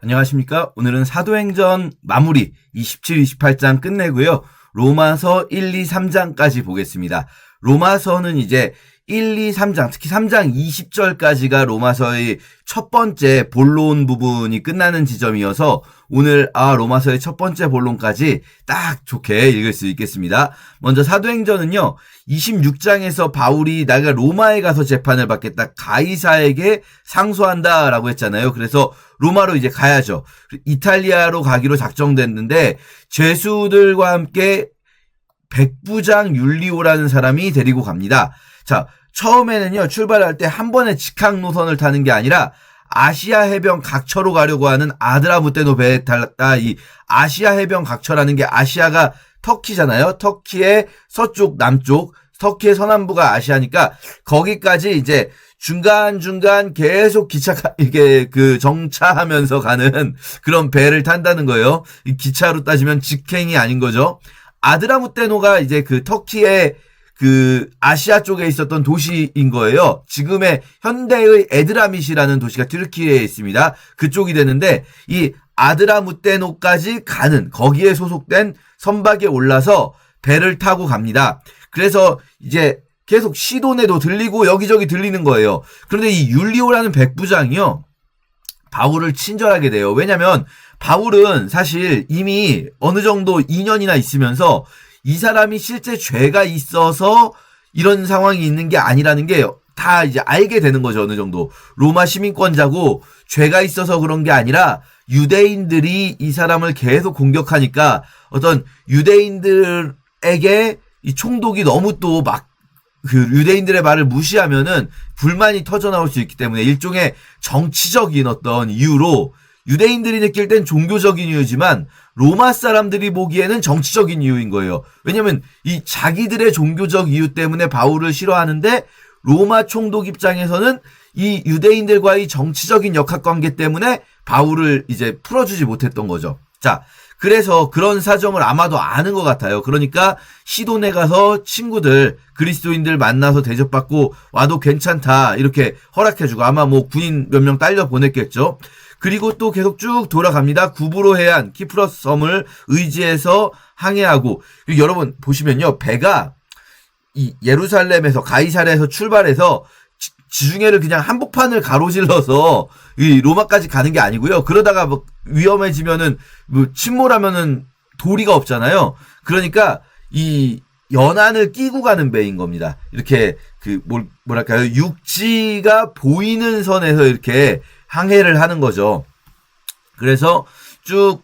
안녕하십니까? 오늘은 사도행전 마무리 27, 28장 끝내고요. 로마서 1, 2, 3장까지 보겠습니다. 로마서는 이제 1, 2, 3장, 특히 3장 20절까지가 로마서의 첫 번째 본론 부분이 끝나는 지점이어서 오늘 로마서의 첫 번째 본론까지 딱 좋게 읽을 수 있겠습니다. 먼저 사도행전은요. 26장에서 바울이 내가 로마에 가서 재판을 받겠다. 가이사에게 상소한다라고 했잖아요. 그래서 로마로 이제 가야죠. 이탈리아로 가기로 작정됐는데 죄수들과 함께 백부장 율리오라는 사람이 데리고 갑니다. 자, 처음에는요, 출발할 때 한 번에 직항 노선을 타는 게 아니라 아시아 해변 각처로 가려고 하는 아드라무테노 배에 탈랐다. 이 아시아 해변 각처라는 게 아시아가 터키잖아요. 터키의 서쪽, 남쪽, 터키의 서남부가 아시아니까 거기까지 이제 중간중간 계속 이게 정차하면서 가는 그런 배를 탄다는 거예요. 이 기차로 따지면 직행이 아닌 거죠. 아드라무테노가 이제 터키의 아시아 쪽에 있었던 도시인 거예요. 지금의 현대의 에드라밋이라는 도시가 튀르키예에 있습니다. 그쪽이 되는데 이 아드라무테노까지 가는 거기에 소속된 선박에 올라서 배를 타고 갑니다. 그래서 이제 계속 시도네도 들리고 여기저기 들리는 거예요. 그런데 이 율리오라는 백부장이요. 바울을 친절하게 돼요. 왜냐면 바울은 사실 이미 어느 정도 2년이나 있으면서 이 사람이 실제 죄가 있어서 이런 상황이 있는 게 아니라는 게 다 이제 알게 되는 거죠. 어느 정도. 로마 시민권자고 죄가 있어서 그런 게 아니라 유대인들이 이 사람을 계속 공격하니까 어떤 유대인들에게 이 총독이 너무 또 유대인들의 말을 무시하면은 불만이 터져 나올 수 있기 때문에 일종의 정치적인 어떤 이유로 유대인들이 느낄 땐 종교적인 이유지만 로마 사람들이 보기에는 정치적인 이유인 거예요. 왜냐면 이 자기들의 종교적 이유 때문에 바울을 싫어하는데 로마 총독 입장에서는 이 유대인들과의 정치적인 역학관계 때문에 바울을 이제 풀어주지 못했던 거죠. 자, 그래서 그런 사정을 아마도 아는 것 같아요. 그러니까 시도네 가서 친구들, 그리스도인들 만나서 대접받고 와도 괜찮다 이렇게 허락해주고 아마 뭐 군인 몇 명 딸려 보냈겠죠. 그리고 또 계속 쭉 돌아갑니다. 구브로 해안, 키프러스 섬을 의지해서 항해하고 여러분 보시면요. 배가 이 예루살렘에서 가이사랴에서 출발해서 지중해를 그냥 한복판을 가로질러서 이 로마까지 가는 게 아니고요. 그러다가 뭐 위험해지면은 뭐 침몰하면은 도리가 없잖아요. 그러니까 이 연안을 끼고 가는 배인 겁니다. 이렇게 뭐랄까요? 육지가 보이는 선에서 이렇게 항해를 하는 거죠. 그래서 쭉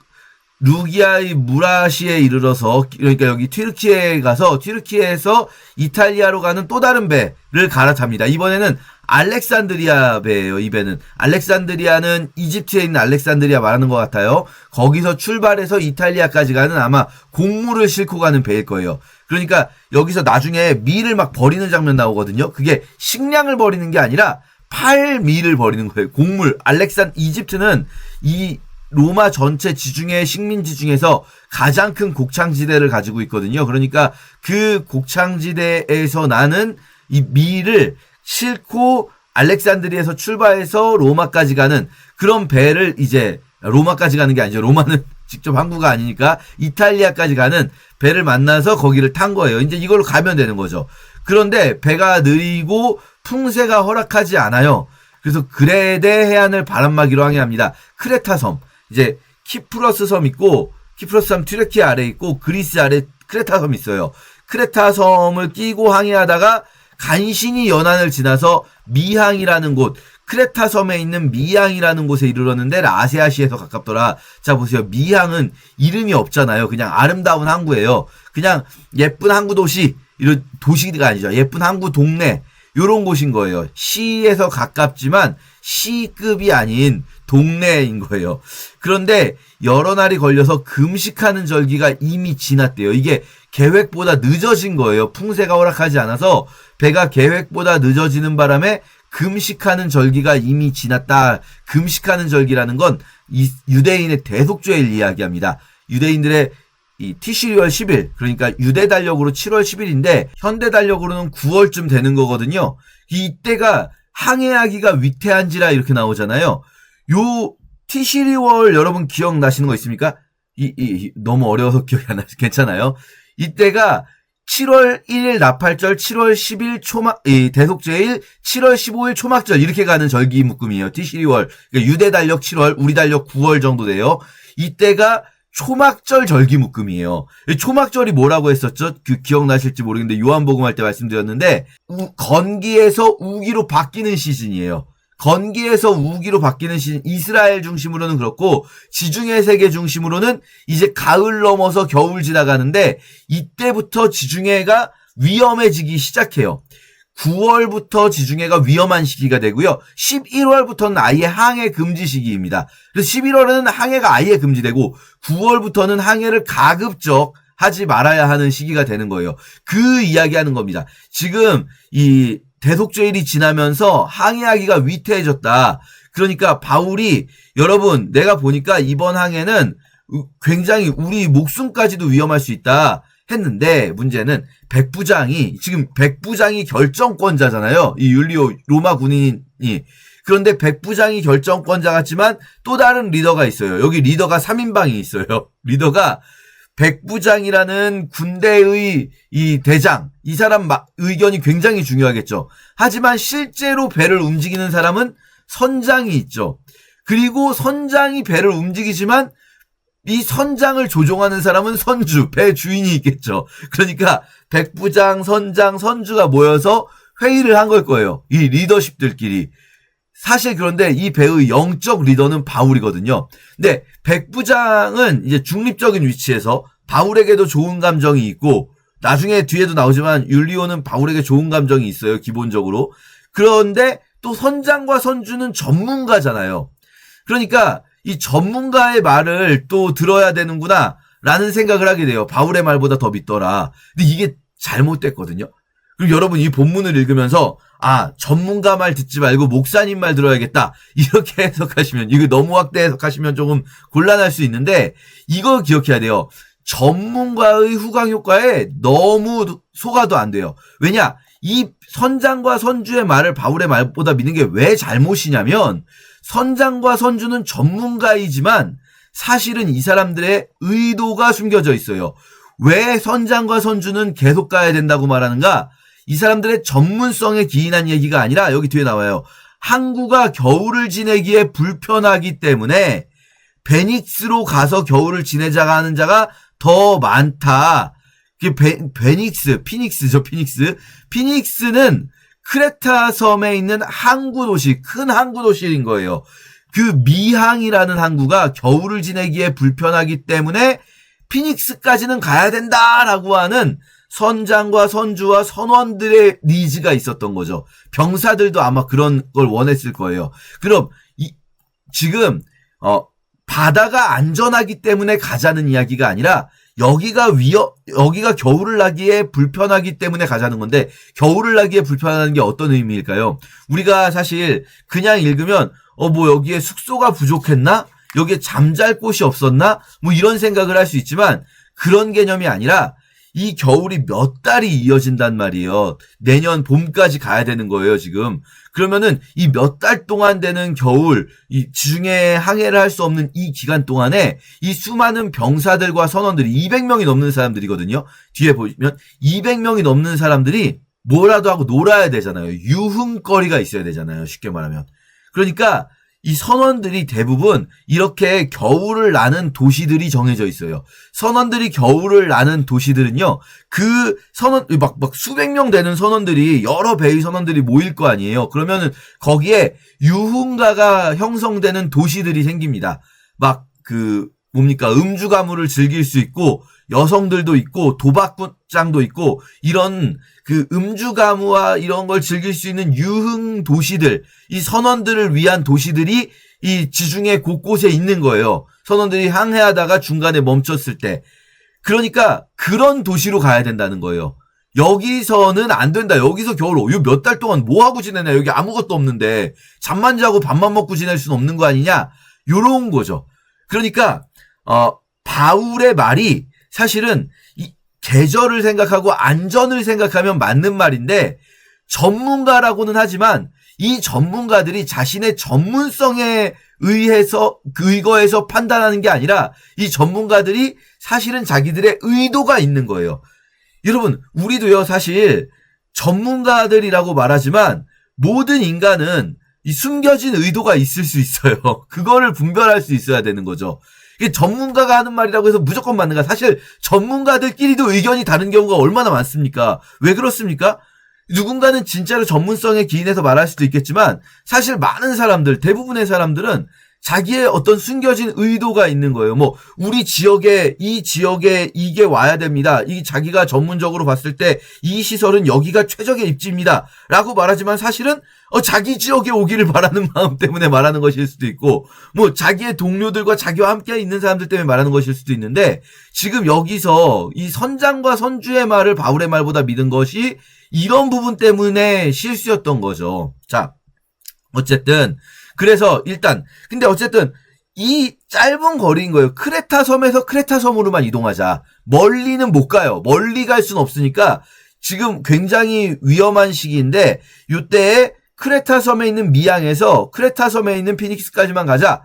루기아의 무라시에 이르러서 그러니까 여기 튀르키예에 가서 튀르키예에서 이탈리아로 가는 또 다른 배를 갈아탑니다. 이번에는 알렉산드리아 배예요. 이 배는 알렉산드리아는 이집트에 있는 알렉산드리아 말하는 것 같아요. 거기서 출발해서 이탈리아까지 가는 아마 곡물을 싣고 가는 배일 거예요. 그러니까 여기서 나중에 밀을 막 버리는 장면 나오거든요. 그게 식량을 버리는 게 아니라 밀을 버리는 거예요. 곡물. 이집트는 이 로마 전체 지중해 식민지 중에서 가장 큰 곡창지대를 가지고 있거든요. 그러니까 그 곡창지대에서 나는 이 밀을 싣고 알렉산드리아에서 출발해서 로마까지 가는 그런 배를 이제 로마까지 가는 게 아니죠. 로마는 직접 항구가 아니니까 이탈리아까지 가는 배를 만나서 거기를 탄 거예요. 이제 이걸로 가면 되는 거죠. 그런데 배가 느리고 풍세가 허락하지 않아요. 그래서 그레데 해안을 바람막이로 항해합니다. 크레타 섬. 이제 키프러스 섬 있고 키프러스 섬 튀르키예 아래 있고 그리스 아래 크레타 섬 있어요. 크레타 섬을 끼고 항해하다가 간신히 연안을 지나서 미항이라는 곳, 크레타 섬에 있는 미항이라는 곳에 이르렀는데 아세아시에서 가깝더라. 자 보세요. 미항은 이름이 없잖아요. 그냥 아름다운 항구예요. 그냥 예쁜 항구 도시, 이런 도시가 아니죠. 예쁜 항구 동네 요런 곳인 거예요. 시에서 가깝지만 시급이 아닌 동네인 거예요. 그런데 여러 날이 걸려서 금식하는 절기가 이미 지났대요. 이게 계획보다 늦어진 거예요. 풍세가 허락하지 않아서 배가 계획보다 늦어지는 바람에 금식하는 절기가 이미 지났다. 금식하는 절기라는 건 이 유대인의 대속죄를 이야기합니다. 유대인들의 이 티시리얼 10일, 그러니까 유대 달력으로 7월 10일인데 현대 달력으로는 9월쯤 되는 거거든요. 이때가 항해하기가 위태한지라 이렇게 나오잖아요. 요 티시리월 여러분 기억나시는 거 있습니까? 너무 어려워서 기억이 안 나서 괜찮아요. 이때가 7월 1일 나팔절, 7월 10일 대속제일, 7월 15일 초막절 이렇게 가는 절기 묶음이에요. 티시리월. 그러니까 유대 달력 7월, 우리 달력 9월 정도 돼요. 이때가 초막절 절기 묶음이에요. 초막절이 뭐라고 했었죠? 기억나실지 모르겠는데 요한복음 할 때 말씀드렸는데 건기에서 우기로 바뀌는 시즌이에요. 건기에서 우기로 바뀌는 시즌, 이스라엘 중심으로는 그렇고 지중해 세계 중심으로는 이제 가을 넘어서 겨울 지나가는데 이때부터 지중해가 위험해지기 시작해요. 9월부터 지중해가 위험한 시기가 되고요. 11월부터는 아예 항해 금지 시기입니다. 그래서 11월에는 항해가 아예 금지되고 9월부터는 항해를 가급적 하지 말아야 하는 시기가 되는 거예요. 그 이야기하는 겁니다. 지금 이 대속죄일이 지나면서 항해하기가 위태해졌다. 그러니까 바울이 여러분 내가 보니까 이번 항해는 굉장히 우리 목숨까지도 위험할 수 있다 했는데 문제는 지금 백부장이 결정권자잖아요. 이 율리오 로마 군인이. 그런데 백부장이 결정권자 같지만 또 다른 리더가 있어요. 여기 리더가 3인방이 있어요. 리더가 백부장이라는 군대의 이 대장, 이 사람 의견이 굉장히 중요하겠죠. 하지만 실제로 배를 움직이는 사람은 선장이 있죠. 그리고 선장이 배를 움직이지만 이 선장을 조종하는 사람은 선주, 배 주인이 있겠죠. 그러니까 백부장, 선장, 선주가 모여서 회의를 한 걸 거예요. 이 리더십들끼리. 사실 그런데 이 배의 영적 리더는 바울이거든요. 근데 백부장은 이제 중립적인 위치에서 바울에게도 좋은 감정이 있고 나중에 뒤에도 나오지만 율리오는 바울에게 좋은 감정이 있어요. 기본적으로. 그런데 또 선장과 선주는 전문가잖아요. 그러니까 이 전문가의 말을 또 들어야 되는구나 라는 생각을 하게 돼요. 바울의 말보다 더 믿더라. 근데 이게 잘못됐거든요. 그리고 여러분 이 본문을 읽으면서 전문가 말 듣지 말고 목사님 말 들어야겠다. 이렇게 해석하시면, 이거 너무 확대 해석하시면 조금 곤란할 수 있는데 이거 기억해야 돼요. 전문가의 후광 효과에 너무 속아도 안 돼요. 왜냐? 이 선장과 선주의 말을 바울의 말보다 믿는 게 왜 잘못이냐면 선장과 선주는 전문가이지만 사실은 이 사람들의 의도가 숨겨져 있어요. 왜 선장과 선주는 계속 가야 된다고 말하는가? 이 사람들의 전문성에 기인한 얘기가 아니라 여기 뒤에 나와요. 항구가 겨울을 지내기에 불편하기 때문에 베닉스로 가서 겨울을 지내자가 하는 자가 더 많다. 피닉스죠, 피닉스. 피닉스는 크레타 섬에 있는 항구 도시, 큰 항구 도시인 거예요. 그 미항이라는 항구가 겨울을 지내기에 불편하기 때문에 피닉스까지는 가야 된다라고 하는 선장과 선주와 선원들의 니즈가 있었던 거죠. 병사들도 아마 그런 걸 원했을 거예요. 그럼 지금 바다가 안전하기 때문에 가자는 이야기가 아니라 여기가 겨울을 나기에 불편하기 때문에 가자는 건데 겨울을 나기에 불편하다는 게 어떤 의미일까요? 우리가 사실 그냥 읽으면 여기에 숙소가 부족했나? 여기에 잠잘 곳이 없었나? 이런 생각을 할 수 있지만 그런 개념이 아니라 이 겨울이 몇 달이 이어진단 말이에요. 내년 봄까지 가야 되는 거예요, 지금. 그러면은 이 몇 달 동안 되는 겨울, 이 지중해 항해를 할 수 없는 이 기간 동안에 이 수많은 병사들과 선원들이 200명이 넘는 사람들이거든요. 뒤에 보시면 200명이 넘는 사람들이 뭐라도 하고 놀아야 되잖아요. 유흥거리가 있어야 되잖아요. 쉽게 말하면. 그러니까 이 선원들이 대부분 이렇게 겨울을 나는 도시들이 정해져 있어요. 선원들이 겨울을 나는 도시들은요, 그 선원, 막 수백 명 되는 선원들이, 여러 배의 선원들이 모일 거 아니에요. 그러면은 거기에 유흥가가 형성되는 도시들이 생깁니다. 음주 가물을 즐길 수 있고, 여성들도 있고, 도박장도 있고, 이런 음주 가무와 이런 걸 즐길 수 있는 유흥 도시들, 이 선원들을 위한 도시들이 이 지중해 곳곳에 있는 거예요. 선원들이 항해하다가 중간에 멈췄을 때. 그러니까 그런 도시로 가야 된다는 거예요. 여기서는 안 된다. 여기서 겨울, 이거 몇 달 동안 뭐 하고 지내냐? 여기 아무것도 없는데 잠만 자고 밥만 먹고 지낼 수는 없는 거 아니냐? 요런 거죠. 그러니까 바울의 말이 사실은 이 계절을 생각하고 안전을 생각하면 맞는 말인데 전문가라고는 하지만 이 전문가들이 자신의 전문성에 의거해서 판단하는 게 아니라 이 전문가들이 사실은 자기들의 의도가 있는 거예요. 여러분, 우리도요, 사실 전문가들이라고 말하지만 모든 인간은 이 숨겨진 의도가 있을 수 있어요. 그거를 분별할 수 있어야 되는 거죠. 이게 전문가가 하는 말이라고 해서 무조건 맞는가? 사실 전문가들끼리도 의견이 다른 경우가 얼마나 많습니까? 왜 그렇습니까? 누군가는 진짜로 전문성에 기인해서 말할 수도 있겠지만 사실 많은 사람들, 대부분의 사람들은 자기의 어떤 숨겨진 의도가 있는 거예요. 뭐 우리 지역에 이 지역에 이게 와야 됩니다. 이 자기가 전문적으로 봤을 때 이 시설은 여기가 최적의 입지입니다. 라고 말하지만 사실은 자기 지역에 오기를 바라는 마음 때문에 말하는 것일 수도 있고 뭐 자기의 동료들과 자기와 함께 있는 사람들 때문에 말하는 것일 수도 있는데 지금 여기서 이 선장과 선주의 말을 바울의 말보다 믿은 것이 이런 부분 때문에 실수였던 거죠. 자, 어쨌든 그래서 일단 근데 어쨌든 이 짧은 거리인 거예요. 크레타 섬에서 크레타 섬으로만 이동하자. 멀리는 못 가요. 멀리 갈 수는 없으니까 지금 굉장히 위험한 시기인데 이때에 크레타 섬에 있는 미항에서 크레타 섬에 있는 피닉스까지만 가자.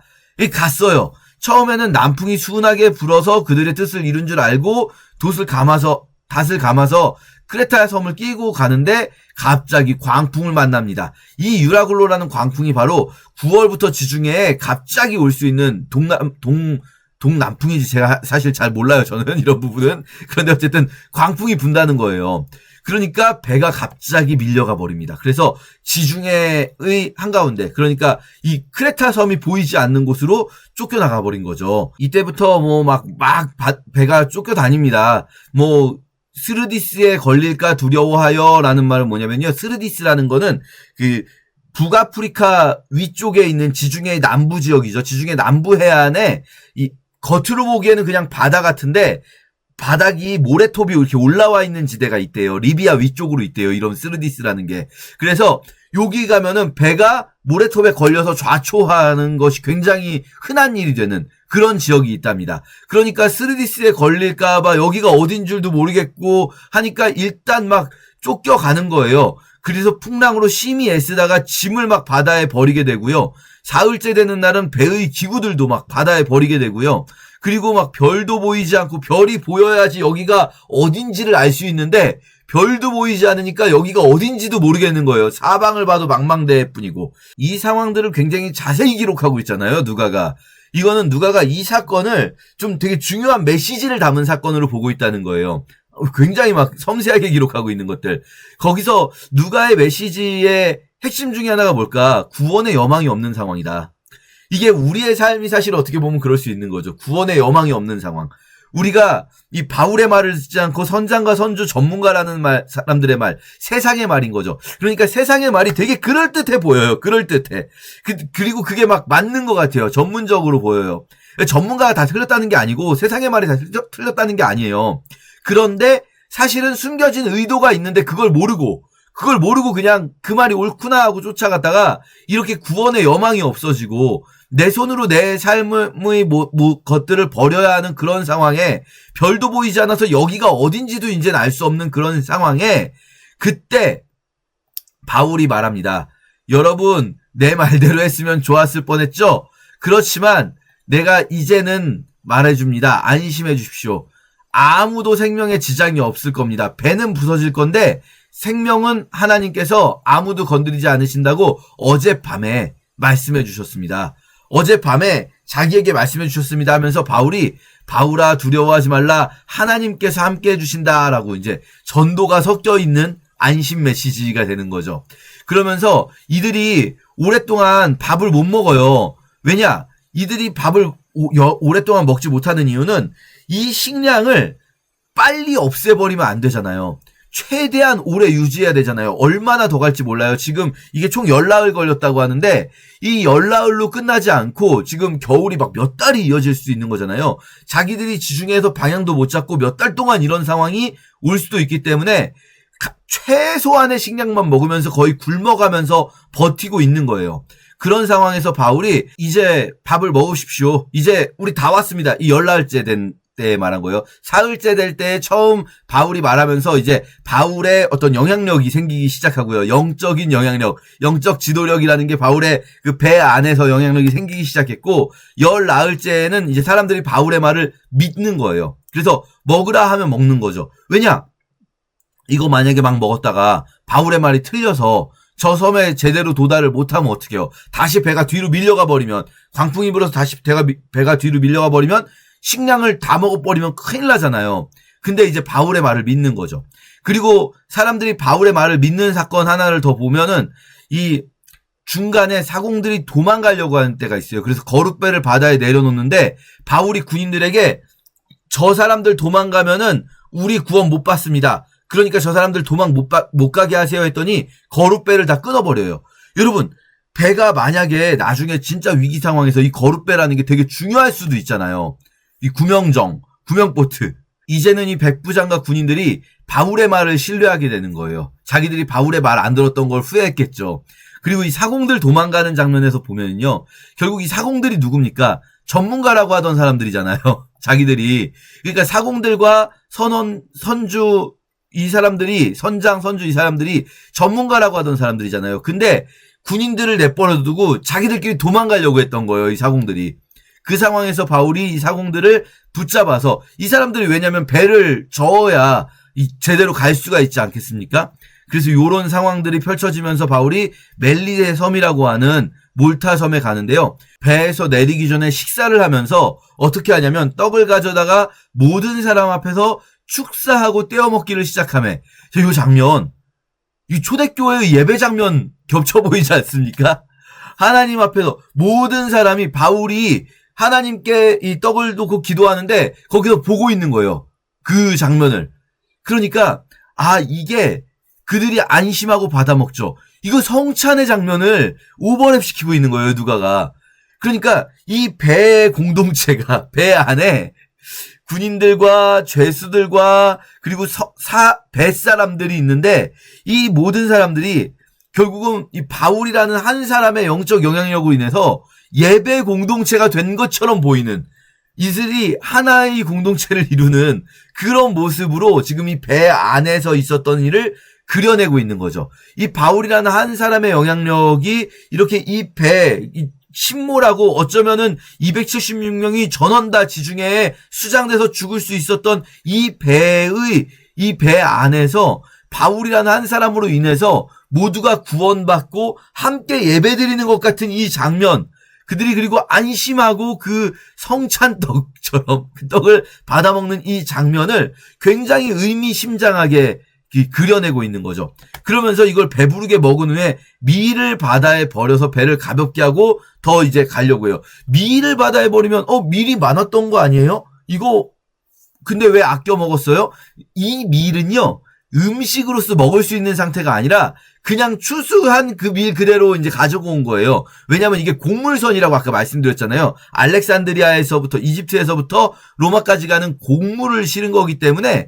갔어요. 처음에는 남풍이 순하게 불어서 그들의 뜻을 이룬 줄 알고 닷을 감아서 크레타 섬을 끼고 가는데 갑자기 광풍을 만납니다. 이 유라굴로라는 광풍이 바로 9월부터 지중해에 갑자기 올 수 있는 동남풍이지. 제가 사실 잘 몰라요. 저는 이런 부분은. 그런데 어쨌든 광풍이 분다는 거예요. 그러니까 배가 갑자기 밀려가 버립니다. 그래서 지중해의 한가운데, 그러니까 이 크레타 섬이 보이지 않는 곳으로 쫓겨나가 버린 거죠. 이때부터 배가 쫓겨다닙니다. 스르디스에 걸릴까 두려워하여 라는 말은 뭐냐면요. 스르디스라는 거는 북아프리카 위쪽에 있는 지중해의 남부 지역이죠. 지중해 남부 해안에 겉으로 보기에는 그냥 바다 같은데 바닥이 모래톱이 이렇게 올라와 있는 지대가 있대요. 리비아 위쪽으로 있대요. 이런 스르디스라는 게. 그래서 여기 가면은 배가 모래톱에 걸려서 좌초하는 것이 굉장히 흔한 일이 되는 그런 지역이 있답니다. 그러니까 스르디스에 걸릴까봐 여기가 어딘 줄도 모르겠고 하니까 일단 막 쫓겨가는 거예요. 그래서 풍랑으로 심히 애쓰다가 짐을 막 바다에 버리게 되고요. 사흘째 되는 날은 배의 기구들도 막 바다에 버리게 되고요. 그리고 막 별도 보이지 않고 별이 보여야지 여기가 어딘지를 알 수 있는데 별도 보이지 않으니까 여기가 어딘지도 모르겠는 거예요. 사방을 봐도 망망대해 뿐이고. 이 상황들을 굉장히 자세히 기록하고 있잖아요. 누가가. 이거는 누가가 이 사건을 좀 되게 중요한 메시지를 담은 사건으로 보고 있다는 거예요. 굉장히 막 섬세하게 기록하고 있는 것들. 거기서 누가의 메시지의 핵심 중에 하나가 뭘까? 구원의 여망이 없는 상황이다. 이게 우리의 삶이 사실 어떻게 보면 그럴 수 있는 거죠. 구원의 여망이 없는 상황. 우리가 이 바울의 말을 듣지 않고 선장과 선주 전문가라는 사람들의 말, 세상의 말인 거죠. 그러니까 세상의 말이 되게 그럴듯해 보여요. 그럴듯해. 그리고 그게 막 맞는 것 같아요. 전문적으로 보여요. 전문가가 다 틀렸다는 게 아니고 세상의 말이 다 틀렸다는 게 아니에요. 그런데 사실은 숨겨진 의도가 있는데 그걸 모르고 그냥 그 말이 옳구나 하고 쫓아갔다가 이렇게 구원의 여망이 없어지고 내 손으로 내 삶의 것들을 버려야 하는 그런 상황에 별도 보이지 않아서 여기가 어딘지도 이제는 알 수 없는 그런 상황에 그때 바울이 말합니다. 여러분, 내 말대로 했으면 좋았을 뻔했죠? 그렇지만 내가 이제는 말해줍니다. 안심해 주십시오. 아무도 생명에 지장이 없을 겁니다. 배는 부서질 건데 생명은 하나님께서 아무도 건드리지 않으신다고 어젯밤에 말씀해 주셨습니다. 어젯밤에 자기에게 말씀해 주셨습니다 하면서 바울아 두려워하지 말라 하나님께서 함께 해주신다라고 이제 전도가 섞여 있는 안심 메시지가 되는 거죠. 그러면서 이들이 오랫동안 밥을 못 먹어요. 왜냐? 이들이 밥을 오랫동안 먹지 못하는 이유는 이 식량을 빨리 없애버리면 안 되잖아요. 최대한 오래 유지해야 되잖아요. 얼마나 더 갈지 몰라요. 지금 이게 총 10나흘 걸렸다고 하는데 이 10나흘로 끝나지 않고 지금 겨울이 막 몇 달이 이어질 수 있는 거잖아요. 자기들이 지중해에서 방향도 못 잡고 몇 달 동안 이런 상황이 올 수도 있기 때문에 최소한의 식량만 먹으면서 거의 굶어가면서 버티고 있는 거예요. 그런 상황에서 바울이 이제 밥을 먹으십시오. 이제 우리 다 왔습니다. 이 10나흘째 된 때 말한 거예요. 사흘째 될 때 처음 바울이 말하면서 이제 바울의 어떤 영향력이 생기기 시작하고요. 영적인 영향력, 영적 지도력이라는 게 바울의 그 배 안에서 영향력이 생기기 시작했고, 열 나흘째에는 이제 사람들이 바울의 말을 믿는 거예요. 그래서 먹으라 하면 먹는 거죠. 왜냐? 이거 만약에 막 먹었다가 바울의 말이 틀려서 저 섬에 제대로 도달을 못하면 어떡해요? 다시 배가 뒤로 밀려가 버리면, 광풍이 불어서 다시 배가 뒤로 밀려가 버리면 식량을 다 먹어버리면 큰일 나잖아요. 근데 이제 바울의 말을 믿는 거죠. 그리고 사람들이 바울의 말을 믿는 사건 하나를 더 보면은 이 중간에 사공들이 도망가려고 하는 때가 있어요. 그래서 거룻배를 바다에 내려놓는데 바울이 군인들에게 저 사람들 도망가면은 우리 구원 못 받습니다. 그러니까 저 사람들 도망 못 가게 하세요 했더니 거룻배를 다 끊어버려요. 여러분, 배가 만약에 나중에 진짜 위기 상황에서 이 거룻배라는 게 되게 중요할 수도 있잖아요. 이 구명보트. 이제는 이 백부장과 군인들이 바울의 말을 신뢰하게 되는 거예요. 자기들이 바울의 말 안 들었던 걸 후회했겠죠. 그리고 이 사공들 도망가는 장면에서 보면요, 결국 이 사공들이 누굽니까? 전문가라고 하던 사람들이잖아요. 자기들이. 그러니까 사공들과 선주 이 사람들이, 선장, 선주 이 사람들이 전문가라고 하던 사람들이잖아요. 근데 군인들을 내버려 두고 자기들끼리 도망가려고 했던 거예요, 이 사공들이. 그 상황에서 바울이 이 사공들을 붙잡아서, 이 사람들이 왜냐면 배를 저어야 제대로 갈 수가 있지 않겠습니까? 그래서 요런 상황들이 펼쳐지면서 바울이 멜리데 섬이라고 하는 몰타 섬에 가는데요. 배에서 내리기 전에 식사를 하면서 어떻게 하냐면 떡을 가져다가 모든 사람 앞에서 축사하고 떼어 먹기를 시작하며, 이 장면, 이 초대교회의 예배 장면 겹쳐 보이지 않습니까? 하나님 앞에서 모든 사람이 바울이 하나님께 이 떡을 놓고 기도하는데 거기서 보고 있는 거예요. 그 장면을. 그러니까 이게 그들이 안심하고 받아먹죠. 이거 성찬의 장면을 오버랩 시키고 있는 거예요, 누가가. 그러니까 이 배 공동체가, 배 안에 군인들과 죄수들과 그리고 뱃사람들이 있는데, 이 모든 사람들이 결국은 이 바울이라는 한 사람의 영적 영향력으로 인해서 예배 공동체가 된 것처럼 보이는, 이들이 하나의 공동체를 이루는 그런 모습으로 지금 이 배 안에서 있었던 일을 그려내고 있는 거죠. 이 바울이라는 한 사람의 영향력이 이렇게 이 신모라고 어쩌면은 276명이 전원 다 지중해에 수장돼서 죽을 수 있었던 이 배 안에서 바울이라는 한 사람으로 인해서 모두가 구원받고 함께 예배드리는 것 같은 이 장면, 그들이 그리고 안심하고 그 성찬떡처럼 그 떡을 받아먹는 이 장면을 굉장히 의미심장하게 그려내고 있는 거죠. 그러면서 이걸 배부르게 먹은 후에 밀을 바다에 버려서 배를 가볍게 하고 더 이제 가려고 해요. 밀을 바다에 버리면 밀이 많았던 거 아니에요? 이거 근데 왜 아껴 먹었어요? 이 밀은요, 음식으로서 먹을 수 있는 상태가 아니라 그냥 추수한 그 밀 그대로 이제 가지고 온 거예요. 왜냐면 이게 곡물선이라고 아까 말씀드렸잖아요. 알렉산드리아에서부터, 이집트에서부터 로마까지 가는 곡물을 실은 거기 때문에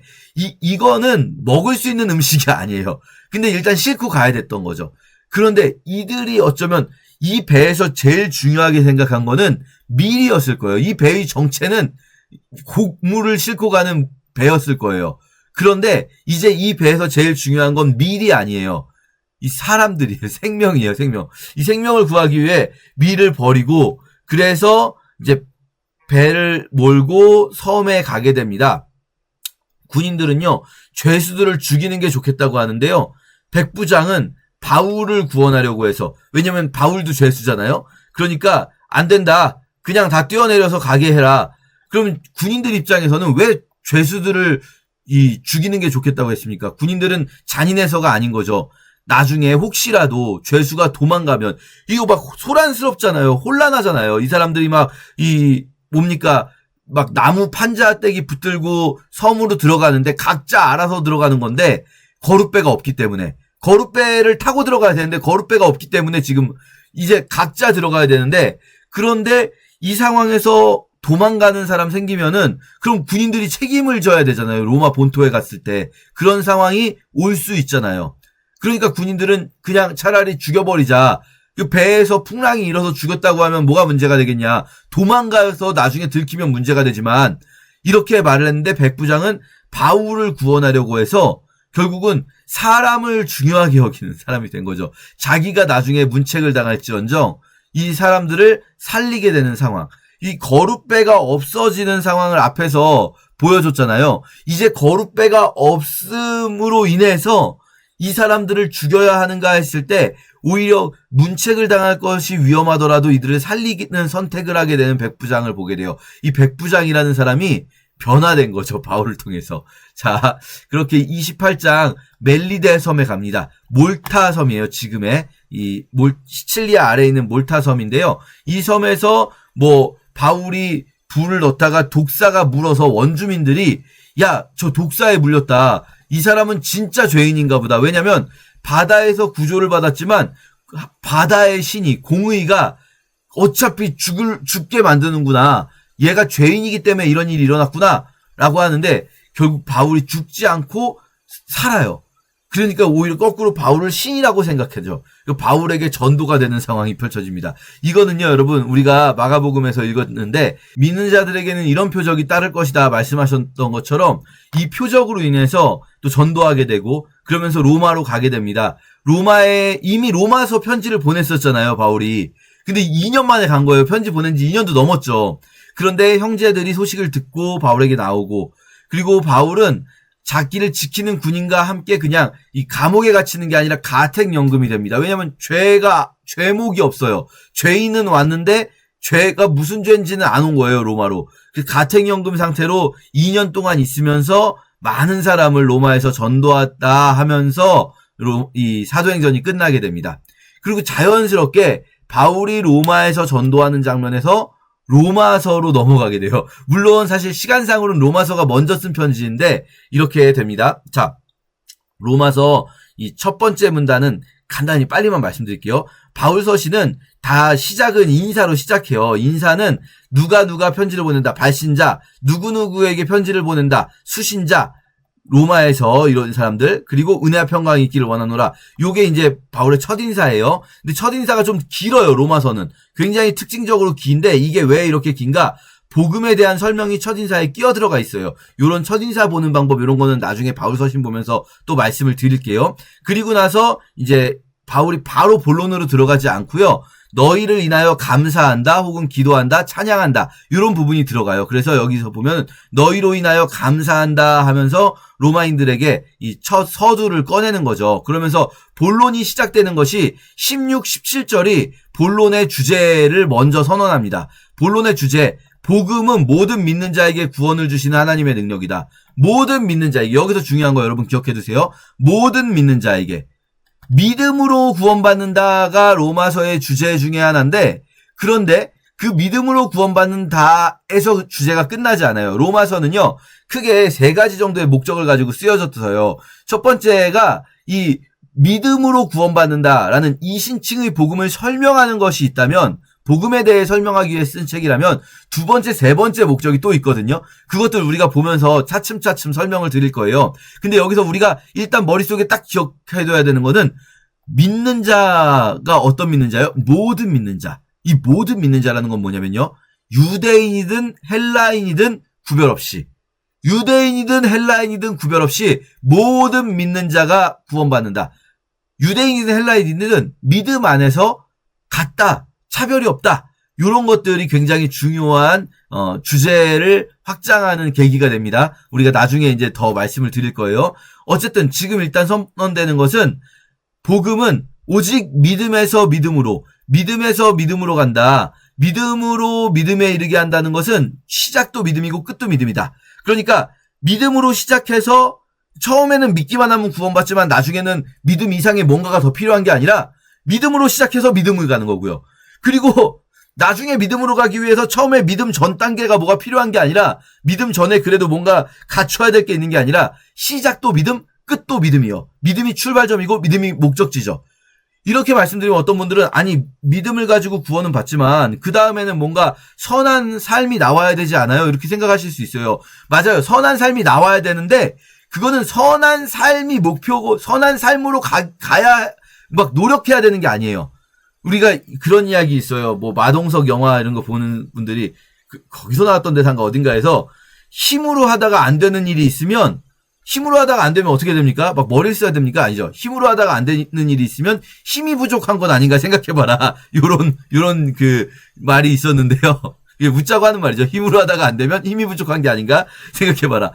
이거는 먹을 수 있는 음식이 아니에요. 근데 일단 싣고 가야 됐던 거죠. 그런데 이들이 어쩌면 이 배에서 제일 중요하게 생각한 거는 밀이었을 거예요. 이 배의 정체는 곡물을 싣고 가는 배였을 거예요. 그런데 이제 이 배에서 제일 중요한 건 밀이 아니에요. 이 사람들이에요. 생명이에요, 생명. 이 생명을 구하기 위해 밀을 버리고, 그래서 이제 배를 몰고 섬에 가게 됩니다. 군인들은요, 죄수들을 죽이는 게 좋겠다고 하는데요, 백부장은 바울을 구원하려고 해서, 왜냐면 바울도 죄수잖아요. 그러니까 안 된다, 그냥 다 뛰어내려서 가게 해라. 그럼 군인들 입장에서는 왜 죄수들을 죽이는 게 좋겠다고 했습니까? 군인들은 잔인해서가 아닌 거죠. 나중에 혹시라도 죄수가 도망가면 이거 막 소란스럽잖아요. 혼란하잖아요. 이 사람들이 막 막 나무 판자떼기 붙들고 섬으로 들어가는데 각자 알아서 들어가는 건데, 거룻배가 없기 때문에, 거룻배를 타고 들어가야 되는데 거룻배가 없기 때문에 지금 이제 각자 들어가야 되는데, 그런데 이 상황에서 도망가는 사람 생기면은 그럼 군인들이 책임을 져야 되잖아요. 로마 본토에 갔을 때 그런 상황이 올 수 있잖아요. 그러니까 군인들은 그냥 차라리 죽여버리자. 그 배에서 풍랑이 일어서 죽였다고 하면 뭐가 문제가 되겠냐. 도망가서 나중에 들키면 문제가 되지만, 이렇게 말을 했는데 백부장은 바울을 구원하려고 해서 결국은 사람을 중요하게 여기는 사람이 된 거죠. 자기가 나중에 문책을 당할지언정 이 사람들을 살리게 되는 상황. 이 거룻배가 없어지는 상황을 앞에서 보여줬잖아요. 이제 거룻배가 없음으로 인해서 이 사람들을 죽여야 하는가 했을 때 오히려 문책을 당할 것이 위험하더라도 이들을 살리는 선택을 하게 되는 백부장을 보게 돼요. 이 백부장이라는 사람이 변화된 거죠. 바울을 통해서. 자, 그렇게 28장 멜리데 섬에 갑니다. 몰타 섬이에요. 지금의 시칠리아 아래에 있는 몰타 섬인데요. 이 섬에서 바울이 불을 넣다가 독사가 물어서 원주민들이 야, 저 독사에 물렸다. 이 사람은 진짜 죄인인가 보다. 왜냐면 바다에서 구조를 받았지만 바다의 신이 공의가 어차피 죽게 만드는구나. 얘가 죄인이기 때문에 이런 일이 일어났구나 라고 하는데 결국 바울이 죽지 않고 살아요. 그러니까 오히려 거꾸로 바울을 신이라고 생각하죠. 바울에게 전도가 되는 상황이 펼쳐집니다. 이거는요, 여러분, 우리가 마가복음에서 읽었는데 믿는 자들에게는 이런 표적이 따를 것이다 말씀하셨던 것처럼 이 표적으로 인해서 또 전도하게 되고 그러면서 로마로 가게 됩니다. 로마에 이미 로마서 편지를 보냈었잖아요, 바울이. 근데 2년 만에 간 거예요. 편지 보낸 지 2년도 넘었죠. 그런데 형제들이 소식을 듣고 바울에게 나오고 그리고 바울은 자기를 지키는 군인과 함께 그냥 이 감옥에 갇히는 게 아니라 가택연금이 됩니다. 왜냐하면 죄목이 없어요. 죄인은 왔는데 죄가 무슨 죄인지는 안 온 거예요, 로마로. 가택연금 상태로 2년 동안 있으면서 많은 사람을 로마에서 전도했다 하면서 이 사도행전이 끝나게 됩니다. 그리고 자연스럽게 바울이 로마에서 전도하는 장면에서 로마서로 넘어가게 돼요. 물론 사실 시간상으로는 로마서가 먼저 쓴 편지인데 이렇게 됩니다. 자, 로마서 이 첫 번째 문단은 간단히 빨리만 말씀드릴게요. 바울서시는 다 시작은 인사로 시작해요. 인사는 누가 편지를 보낸다. 발신자, 누구누구에게 편지를 보낸다. 수신자, 로마에서 이런 사람들, 그리고 은혜와 평강이 있기를 원하노라. 요게 이제 바울의 첫인사예요. 근데 첫인사가 좀 길어요, 로마서는. 굉장히 특징적으로 긴데, 이게 왜 이렇게 긴가? 복음에 대한 설명이 첫인사에 끼어 들어가 있어요. 요런 첫인사 보는 방법, 요런 거는 나중에 바울 서신 보면서 또 말씀을 드릴게요. 그리고 나서 이제 바울이 바로 본론으로 들어가지 않고요. 너희를 인하여 감사한다 혹은 기도한다 찬양한다 이런 부분이 들어가요. 그래서 여기서 보면 너희로 인하여 감사한다 하면서 로마인들에게 이 첫 서두를 꺼내는 거죠. 그러면서 본론이 시작되는 것이 16, 17절이 본론의 주제를 먼저 선언합니다. 본론의 주제, 복음은 모든 믿는 자에게 구원을 주시는 하나님의 능력이다. 모든 믿는 자에게, 여기서 중요한 거 여러분 기억해 두세요. 모든 믿는 자에게. 믿음으로 구원받는다가 로마서의 주제 중에 하나인데, 그런데 그 믿음으로 구원받는다에서 주제가 끝나지 않아요. 로마서는요, 크게 3가지 정도의 목적을 가지고 쓰여졌어요. 첫 번째가 이 믿음으로 구원받는다라는 이신칭의 복음을 설명하는 것이 있다면, 복음에 대해 설명하기 위해 쓴 책이라면 두 번째, 세 번째 목적이 또 있거든요. 그것들 우리가 보면서 차츰차츰 설명을 드릴 거예요. 근데 여기서 우리가 일단 머릿속에 딱 기억해둬야 되는 거는 믿는 자가 어떤 믿는 자예요? 모든 믿는 자. 이 모든 믿는 자라는 건 뭐냐면요. 유대인이든 헬라인이든 구별 없이, 유대인이든 헬라인이든 구별 없이 모든 믿는 자가 구원받는다. 유대인이든 헬라인이든 믿음 안에서 같다. 차별이 없다. 이런 것들이 굉장히 중요한 주제를 확장하는 계기가 됩니다. 우리가 나중에 이제 더 말씀을 드릴 거예요. 어쨌든 지금 일단 선언되는 것은 복음은 오직 믿음에서 믿음으로 간다. 믿음으로 믿음에 이르게 한다는 것은 시작도 믿음이고 끝도 믿음이다. 그러니까 믿음으로 시작해서 처음에는 믿기만 하면 구원받지만 나중에는 믿음 이상의 뭔가가 더 필요한 게 아니라 믿음으로 시작해서 믿음을 가는 거고요. 그리고 나중에 믿음으로 가기 위해서 처음에 믿음 전 단계가 뭐가 필요한 게 아니라 믿음 전에 그래도 뭔가 갖춰야 될 게 있는 게 아니라 시작도 믿음, 끝도 믿음이요. 믿음이 출발점이고 믿음이 목적지죠. 이렇게 말씀드리면 어떤 분들은 아니 믿음을 가지고 구원은 받지만 그 다음에는 뭔가 선한 삶이 나와야 되지 않아요? 이렇게 생각하실 수 있어요. 맞아요. 선한 삶이 나와야 되는데 그거는 선한 삶이 목표고 선한 삶으로 가야 막 노력해야 되는 게 아니에요. 우리가 그런 이야기 있어요. 뭐 마동석 영화 이런 거 보는 분들이 거기서 나왔던 대사인가 어딘가에서 힘으로 하다가 안 되는 일이 있으면 힘으로 하다가 안 되면 어떻게 됩니까? 막 머리를 써야 됩니까? 아니죠. 힘으로 하다가 안 되는 일이 있으면 힘이 부족한 건 아닌가 생각해봐라. 요런 그 말이 있었는데요. 이게 묻자고 하는 말이죠. 힘으로 하다가 안 되면 힘이 부족한 게 아닌가 생각해봐라.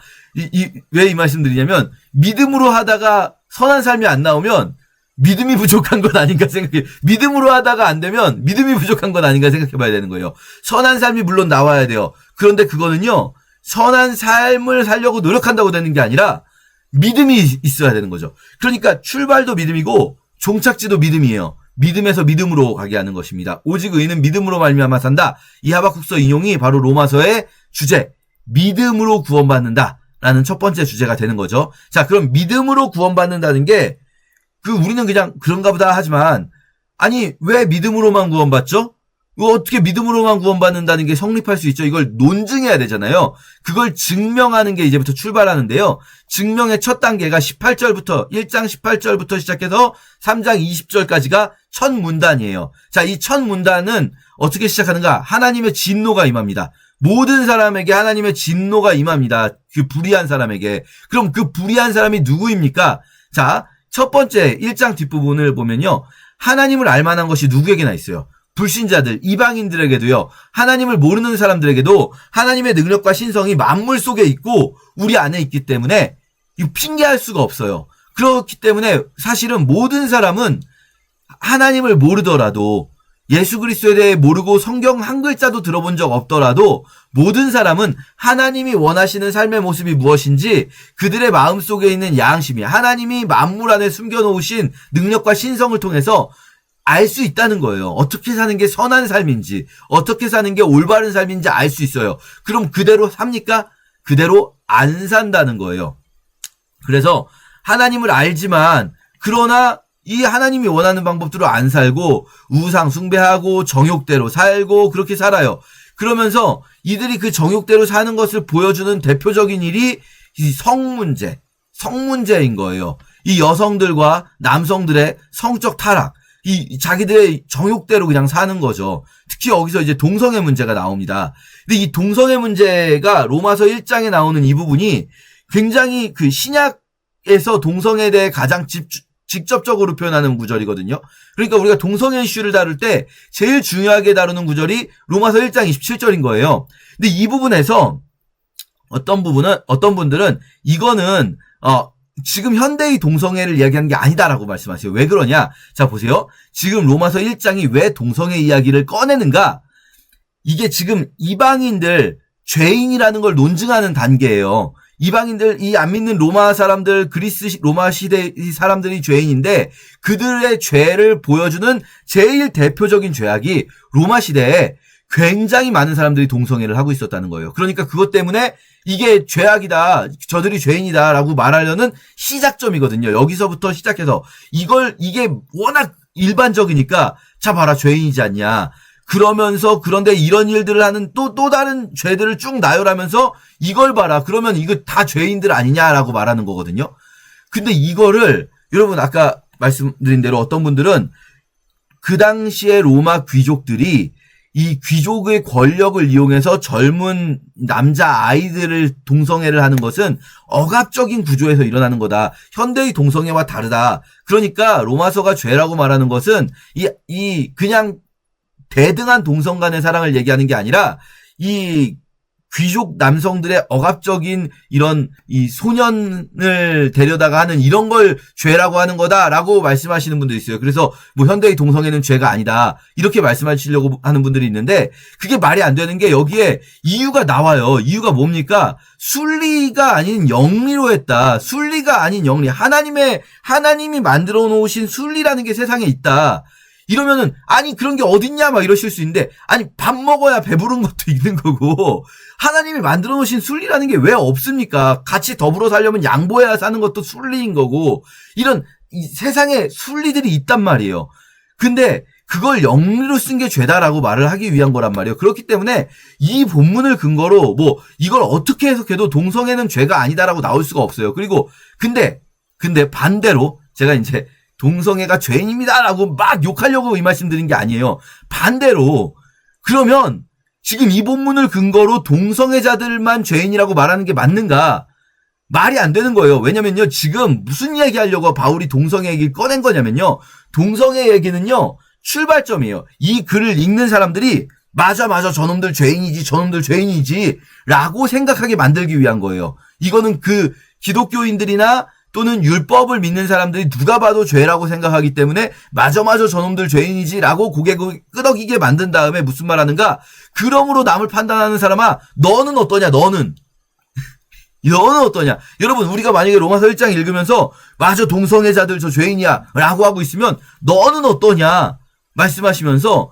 왜 이 말씀 드리냐면 믿음으로 하다가 선한 삶이 안 나오면 믿음이 부족한 건 아닌가 생각해. 믿음으로 하다가 안 되면 믿음이 부족한 건 아닌가 생각해봐야 되는 거예요. 선한 삶이 물론 나와야 돼요. 그런데 그거는요. 선한 삶을 살려고 노력한다고 되는 게 아니라 믿음이 있어야 되는 거죠. 그러니까 출발도 믿음이고 종착지도 믿음이에요. 믿음에서 믿음으로 가게 하는 것입니다. 오직 의인은 믿음으로 말미암아 산다. 이 하박국서 인용이 바로 로마서의 주제, 믿음으로 구원받는다 라는 첫 번째 주제가 되는 거죠. 자, 그럼 믿음으로 구원받는다는 게 우리는 그냥 그런가 보다 하지만 아니 왜 믿음으로만 구원받죠? 어떻게 믿음으로만 구원받는다는 게 성립할 수 있죠? 이걸 논증해야 되잖아요. 그걸 증명하는 게 이제부터 출발하는데요. 증명의 첫 단계가 18절부터 1장 18절부터 시작해서 3장 20절까지가 첫 문단이에요. 자, 이 첫 문단은 어떻게 시작하는가? 하나님의 진노가 임합니다. 모든 사람에게 하나님의 진노가 임합니다. 그 불의한 사람에게. 그럼 그 불의한 사람이 누구입니까? 자, 첫 번째 1장 뒷부분을 보면요. 하나님을 알만한 것이 누구에게나 있어요. 불신자들, 이방인들에게도요. 하나님을 모르는 사람들에게도 하나님의 능력과 신성이 만물 속에 있고 우리 안에 있기 때문에 이거 핑계할 수가 없어요. 그렇기 때문에 사실은 모든 사람은 하나님을 모르더라도 예수 그리스도에 대해 모르고 성경 한 글자도 들어본 적 없더라도 모든 사람은 하나님이 원하시는 삶의 모습이 무엇인지 그들의 마음속에 있는 양심이 하나님이 만물 안에 숨겨놓으신 능력과 신성을 통해서 알 수 있다는 거예요. 어떻게 사는 게 선한 삶인지, 어떻게 사는 게 올바른 삶인지 알 수 있어요. 그럼 그대로 삽니까? 그대로 안 산다는 거예요. 그래서 하나님을 알지만 그러나 이 하나님이 원하는 방법대로 안 살고 우상 숭배하고 정욕대로 살고 그렇게 살아요. 그러면서 이들이 그 정욕대로 사는 것을 보여주는 대표적인 일이 이 성문제인 거예요. 이 여성들과 남성들의 성적 타락, 이 자기들의 정욕대로 그냥 사는 거죠. 특히 여기서 이제 동성애 문제가 나옵니다. 근데 이 동성애 문제가 로마서 1장에 나오는 이 부분이 굉장히 그 신약에서 동성애에 대해 가장 직접적으로 표현하는 구절이거든요. 그러니까 우리가 동성애 이슈를 다룰 때 제일 중요하게 다루는 구절이 로마서 1장 27절인 거예요. 근데 이 부분에서 어떤 분들은 이거는 지금 현대의 동성애를 이야기한 게 아니다라고 말씀하세요. 왜 그러냐? 자, 보세요. 지금 로마서 1장이 왜 동성애 이야기를 꺼내는가? 이게 지금 이방인들 죄인이라는 걸 논증하는 단계예요. 이방인들, 이 안 믿는 로마 사람들, 로마 시대 사람들이 죄인인데 그들의 죄를 보여주는 제일 대표적인 죄악이 로마 시대에 굉장히 많은 사람들이 동성애를 하고 있었다는 거예요. 그러니까 그것 때문에 이게 죄악이다, 저들이 죄인이다라고 말하려는 시작점이거든요. 여기서부터 시작해서 이게 워낙 일반적이니까 자 봐라 죄인이지 않냐. 그런데 이런 일들을 하는 또 다른 죄들을 쭉 나열하면서 이걸 봐라. 그러면 이거 다 죄인들 아니냐라고 말하는 거거든요. 근데 이거를 여러분 아까 말씀드린 대로 어떤 분들은 그 당시에 로마 귀족들이 이 귀족의 권력을 이용해서 젊은 남자 아이들을 동성애를 하는 것은 억압적인 구조에서 일어나는 거다. 현대의 동성애와 다르다. 그러니까 로마서가 죄라고 말하는 것은 그냥 대등한 동성 간의 사랑을 얘기하는 게 아니라 이 귀족 남성들의 억압적인 이런 이 소년을 데려다가 하는 이런 걸 죄라고 하는 거다라고 말씀하시는 분도 있어요. 그래서 뭐 현대의 동성애는 죄가 아니다 이렇게 말씀하시려고 하는 분들이 있는데 그게 말이 안 되는 게 여기에 이유가 나와요. 이유가 뭡니까? 순리가 아닌 영리로 했다. 순리가 아닌 영리. 하나님이 만들어 놓으신 순리라는 게 세상에 있다. 이러면은 아니 그런 게 어딨냐 막 이러실 수 있는데 아니 밥 먹어야 배부른 것도 있는 거고 하나님이 만들어 놓으신 순리라는 게 왜 없습니까? 같이 더불어 살려면 양보해야 사는 것도 순리인 거고 이런 이 세상에 순리들이 있단 말이에요. 근데 그걸 영리로 쓴 게 죄다라고 말을 하기 위한 거란 말이에요. 그렇기 때문에 이 본문을 근거로 뭐 이걸 어떻게 해석해도 동성애는 죄가 아니다라고 나올 수가 없어요. 그리고 근데 반대로 제가 이제 동성애가 죄인입니다라고 막 욕하려고 이 말씀 드린 게 아니에요. 반대로 그러면 지금 이 본문을 근거로 동성애자들만 죄인이라고 말하는 게 맞는가? 말이 안 되는 거예요. 왜냐면요, 지금 무슨 이야기 하려고 바울이 동성애 얘기를 꺼낸 거냐면요, 동성애 얘기는요, 출발점이에요. 이 글을 읽는 사람들이 맞아 저놈들 죄인이지 라고 생각하게 만들기 위한 거예요. 이거는 그 기독교인들이나 또는 율법을 믿는 사람들이 누가 봐도 죄라고 생각하기 때문에 맞아 저놈들 죄인이지 라고 고개 끄덕이게 만든 다음에 무슨 말 하는가? 그러므로 남을 판단하는 사람아, 너는 어떠냐? 너는 어떠냐? 여러분, 우리가 만약에 로마서 1장 읽으면서 맞아 동성애자들 저 죄인이야 라고 하고 있으면 너는 어떠냐 말씀하시면서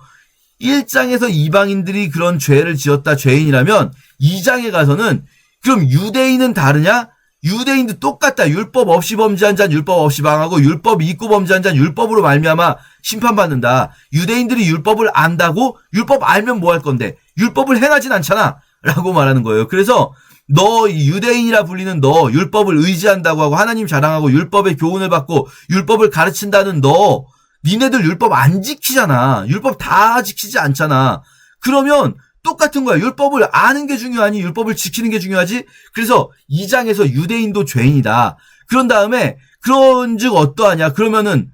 1장에서 이방인들이 그런 죄를 지었다 죄인이라면 2장에 가서는 그럼 유대인은 다르냐? 유대인도 똑같다. 율법 없이 범죄한 자는 율법 없이 방하고 율법 잊고 범죄한 자는 율법으로 말미암아 심판받는다. 유대인들이 율법을 안다고? 율법 알면 뭐 할 건데? 율법을 행하진 않잖아 라고 말하는 거예요. 그래서 너 유대인이라 불리는 너, 율법을 의지한다고 하고 하나님 자랑하고 율법의 교훈을 받고 율법을 가르친다는 너, 니네들 율법 안 지키잖아. 율법 다 지키지 않잖아. 그러면 똑같은 거야. 율법을 아는 게 중요하니 율법을 지키는 게 중요하지. 그래서 2장에서 유대인도 죄인이다. 그런 다음에 그런즉 어떠하냐? 그러면은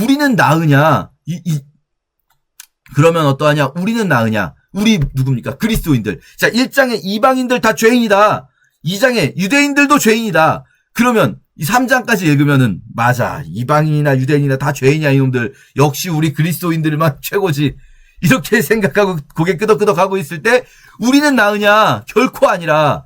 우리는 나으냐? 그러면 어떠하냐? 우리는 나으냐? 우리 누굽니까? 그리스도인들. 자, 1장에 이방인들 다 죄인이다. 2장에 유대인들도 죄인이다. 그러면 이 3장까지 읽으면은 맞아. 이방인이나 유대인이나 다 죄인이야 이놈들. 역시 우리 그리스도인들만 최고지. 이렇게 생각하고 고개 끄덕끄덕하고 있을 때 우리는 나으냐? 결코 아니라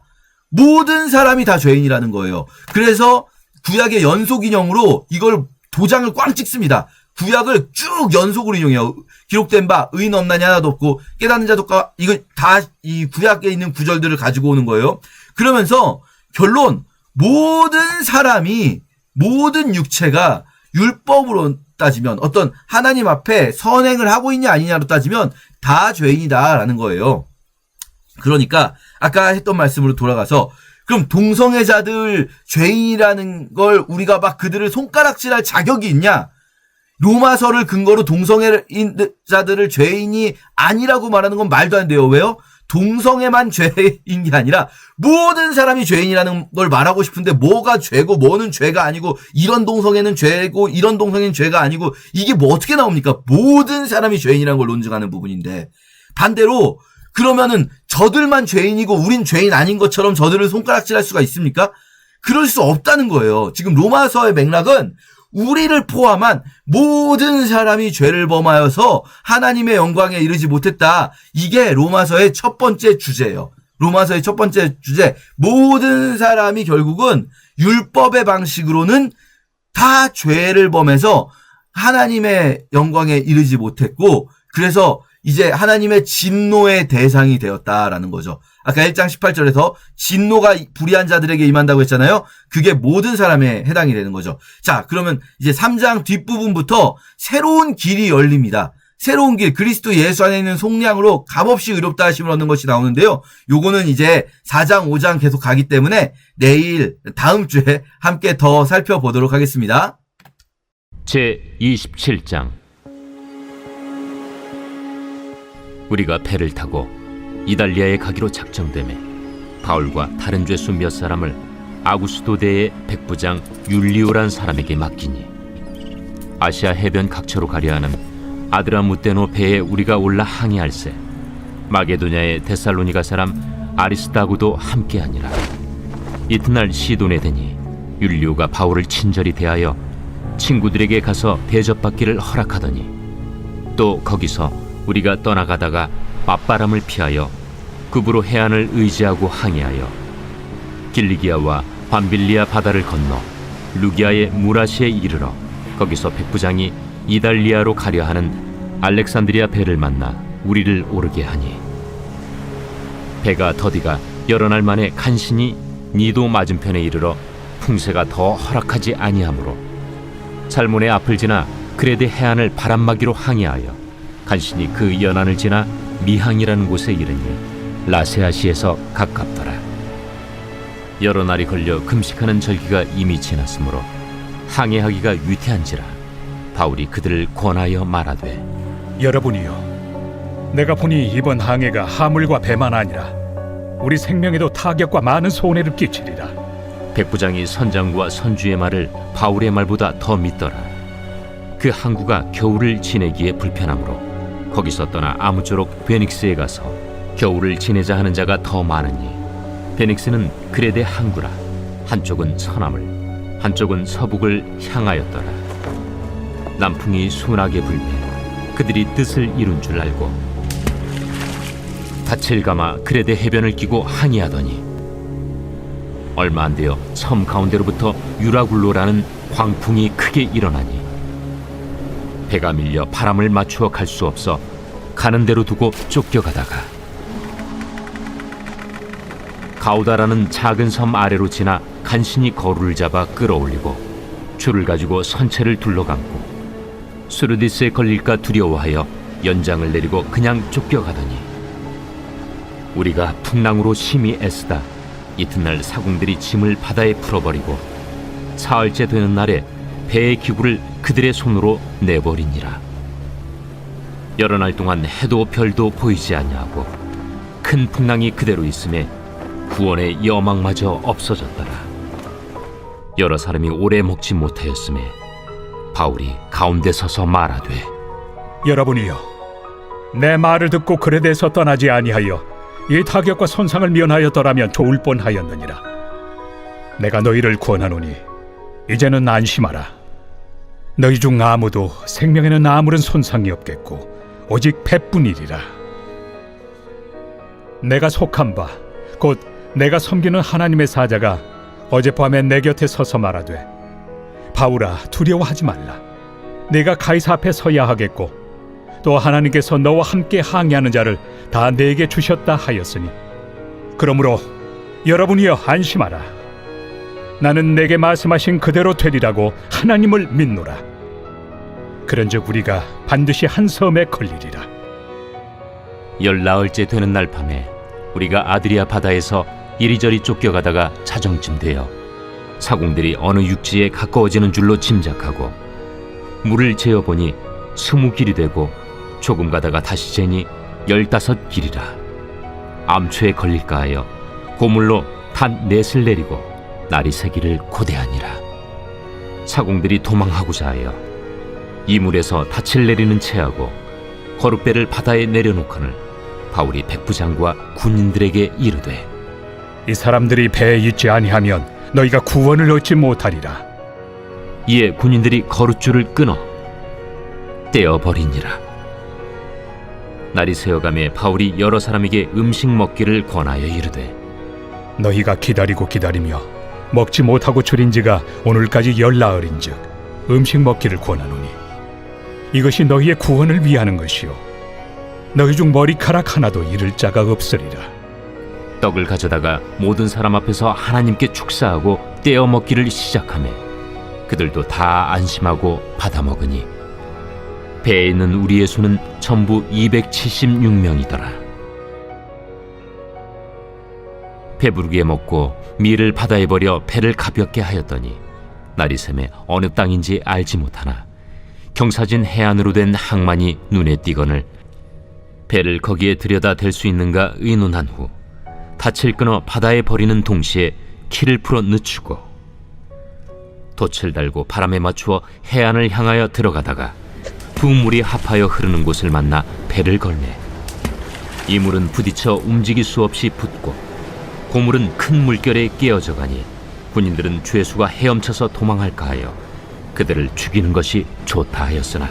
모든 사람이 다 죄인이라는 거예요. 그래서 구약의 연속 인용으로 이걸 도장을 꽝 찍습니다. 구약을 쭉 연속으로 인용해요. 기록된 바 의인 없나니 하나도 없고 깨닫는 자도 없고 이거 다 이 구약에 있는 구절들을 가지고 오는 거예요. 그러면서 결론 모든 사람이 모든 육체가 율법으로 따지면 어떤 하나님 앞에 선행을 하고 있냐 아니냐로 따지면 다 죄인이다라는 거예요. 그러니까 아까 했던 말씀으로 돌아가서 그럼 동성애자들 죄인이라는 걸 우리가 막 그들을 손가락질할 자격이 있냐? 로마서를 근거로 동성애자들을 죄인이 아니라고 말하는 건 말도 안 돼요. 왜요? 동성애만 죄인 게 아니라 모든 사람이 죄인이라는 걸 말하고 싶은데 뭐가 죄고 뭐는 죄가 아니고 이런 동성애는 죄고 이런 동성애는 죄가 아니고 이게 뭐 어떻게 나옵니까? 모든 사람이 죄인이라는 걸 논증하는 부분인데 반대로 그러면은 저들만 죄인이고 우린 죄인 아닌 것처럼 저들을 손가락질할 수가 있습니까? 그럴 수 없다는 거예요. 지금 로마서의 맥락은 우리를 포함한 모든 사람이 죄를 범하여서 하나님의 영광에 이르지 못했다. 이게 로마서의 첫 번째 주제예요. 로마서의 첫 번째 주제. 모든 사람이 결국은 율법의 방식으로는 다 죄를 범해서 하나님의 영광에 이르지 못했고 그래서 이제 하나님의 진노의 대상이 되었다라는 거죠. 아까 1장 18절에서 진노가 불의한 자들에게 임한다고 했잖아요. 그게 모든 사람에 해당이 되는 거죠. 자, 그러면 이제 3장 뒷부분부터 새로운 길이 열립니다. 새로운 길, 그리스도 예수 안에 있는 속량으로 값없이 의롭다 하심을 얻는 것이 나오는데요. 요거는 이제 4장, 5장 계속 가기 때문에 내일, 다음 주에 함께 더 살펴보도록 하겠습니다. 제 27장 우리가 배를 타고 이달리아에 가기로 작정되매 바울과 다른 죄수 몇 사람을 아구스도대의 백부장 율리오란 사람에게 맡기니 아시아 해변 각처로 가려 하는 아드라무테노 배에 우리가 올라 항해할세 마게도냐의 데살로니가 사람 아리스다고도 함께하니라. 이튿날 시돈에 되니 율리오가 바울을 친절히 대하여 친구들에게 가서 대접받기를 허락하더니 또 거기서 우리가 떠나가다가 맞바람을 피하여 급으로 해안을 의지하고 항해하여 길리기아와 밤빌리아 바다를 건너 루기아의 무라시에 이르러 거기서 백부장이 이달리아로 가려 하는 알렉산드리아 배를 만나 우리를 오르게 하니 배가 더디가 여러 날 만에 간신히 니도 맞은편에 이르러 풍세가 더 허락하지 아니하므로 살몬의 앞을 지나 그레데 해안을 바람막이로 항해하여 간신히 그 연안을 지나 미항이라는 곳에 이르니 라세아시에서 가깝더라. 여러 날이 걸려 금식하는 절기가 이미 지났으므로 항해하기가 유태한지라 바울이 그들을 권하여 말하되 여러분이여 내가 보니 이번 항해가 하물과 배만 아니라 우리 생명에도 타격과 많은 손해를 끼치리라. 백부장이 선장과 선주의 말을 바울의 말보다 더 믿더라. 그 항구가 겨울을 지내기에 불편하므로 거기서 떠나 아무쪼록 베닉스에 가서 겨울을 지내자 하는 자가 더 많으니, 베닉스는 그레데 항구라. 한쪽은 서남을, 한쪽은 서북을 향하였더라. 남풍이 순하게 불매 그들이 뜻을 이룬 줄 알고 닻을 감아 그레데 해변을 끼고 항해하더니 얼마 안 되어 섬 가운데로부터 유라굴로라는 광풍이 크게 일어나니 배가 밀려 바람을 맞추어 갈 수 없어 가는 대로 두고 쫓겨가다가 가우다라는 작은 섬 아래로 지나 간신히 거루를 잡아 끌어올리고 줄을 가지고 선체를 둘러감고 수르디스에 걸릴까 두려워하여 연장을 내리고 그냥 쫓겨가더니 우리가 풍랑으로 심히 애쓰다 이튿날 사공들이 짐을 바다에 풀어버리고 사흘째 되는 날에 배의 기구를 그들의 손으로 내버리니라. 여러 날 동안 해도 별도 보이지 아니하고 큰 풍랑이 그대로 있음에 구원의 여망마저 없어졌더라. 여러 사람이 오래 먹지 못하였음에 바울이 가운데 서서 말하되, 여러분이여, 내 말을 듣고 그레데에서 떠나지 아니하여 이 타격과 손상을 면하였더라면 좋을 뻔하였느니라. 내가 너희를 구원하노니 이제는 안심하라. 너희 중 아무도 생명에는 아무런 손상이 없겠고 오직 배뿐이리라. 내가 속한 바 곧 내가 섬기는 하나님의 사자가 어젯밤에 내 곁에 서서 말하되, 바울아, 두려워하지 말라. 내가 가이사 앞에 서야 하겠고 또 하나님께서 너와 함께 항해하는 자를 다 내게 주셨다 하였으니, 그러므로 여러분이여 안심하라. 나는 내게 말씀하신 그대로 되리라고 하나님을 믿노라. 그런즉 우리가 반드시 한 섬에 걸리리라. 14일째 되는 날 밤에 우리가 아드리아 바다에서 이리저리 쫓겨가다가 자정쯤 되어 사공들이 어느 육지에 가까워지는 줄로 짐작하고 물을 재어보니 20길이 되고 조금 가다가 다시 재니 15길이라. 암초에 걸릴까 하여 고물로 단 넷을 내리고 날이 새기를 고대하니라. 사공들이 도망하고자 하여 이물에서 닻을 내리는 채하고 거룻배를 바다에 내려놓거늘 바울이 백부장과 군인들에게 이르되, 이 사람들이 배에 있지 아니하면 너희가 구원을 얻지 못하리라. 이에 군인들이 거룻줄을 끊어 떼어버리니라. 날이 새어가매 바울이 여러 사람에게 음식 먹기를 권하여 이르되, 너희가 기다리고 기다리며 먹지 못하고 줄인 지가 오늘까지 14일인즉 음식 먹기를 권하노니 이것이 너희의 구원을 위하는 것이요 너희 중 머리카락 하나도 잃을 자가 없으리라. 떡을 가져다가 모든 사람 앞에서 하나님께 축사하고 떼어 먹기를 시작하매 그들도 다 안심하고 받아 먹으니 배에 있는 우리의 수는 전부 276명이더라. 배부르게 먹고 밀을 바다에 버려 배를 가볍게 하였더니 날이 새매 어느 땅인지 알지 못하나 경사진 해안으로 된 항만이 눈에 띄거늘 배를 거기에 들여다 댈 수 있는가 의논한 후 닻을 끊어 바다에 버리는 동시에 키를 풀어 늦추고 돛을 달고 바람에 맞추어 해안을 향하여 들어가다가 두 물이 합하여 흐르는 곳을 만나 배를 걸매 이 물은 부딪혀 움직일 수 없이 붙고 고물은 큰 물결에 깨어져 가니 군인들은 죄수가 헤엄쳐서 도망할까 하여 그들을 죽이는 것이 좋다 하였으나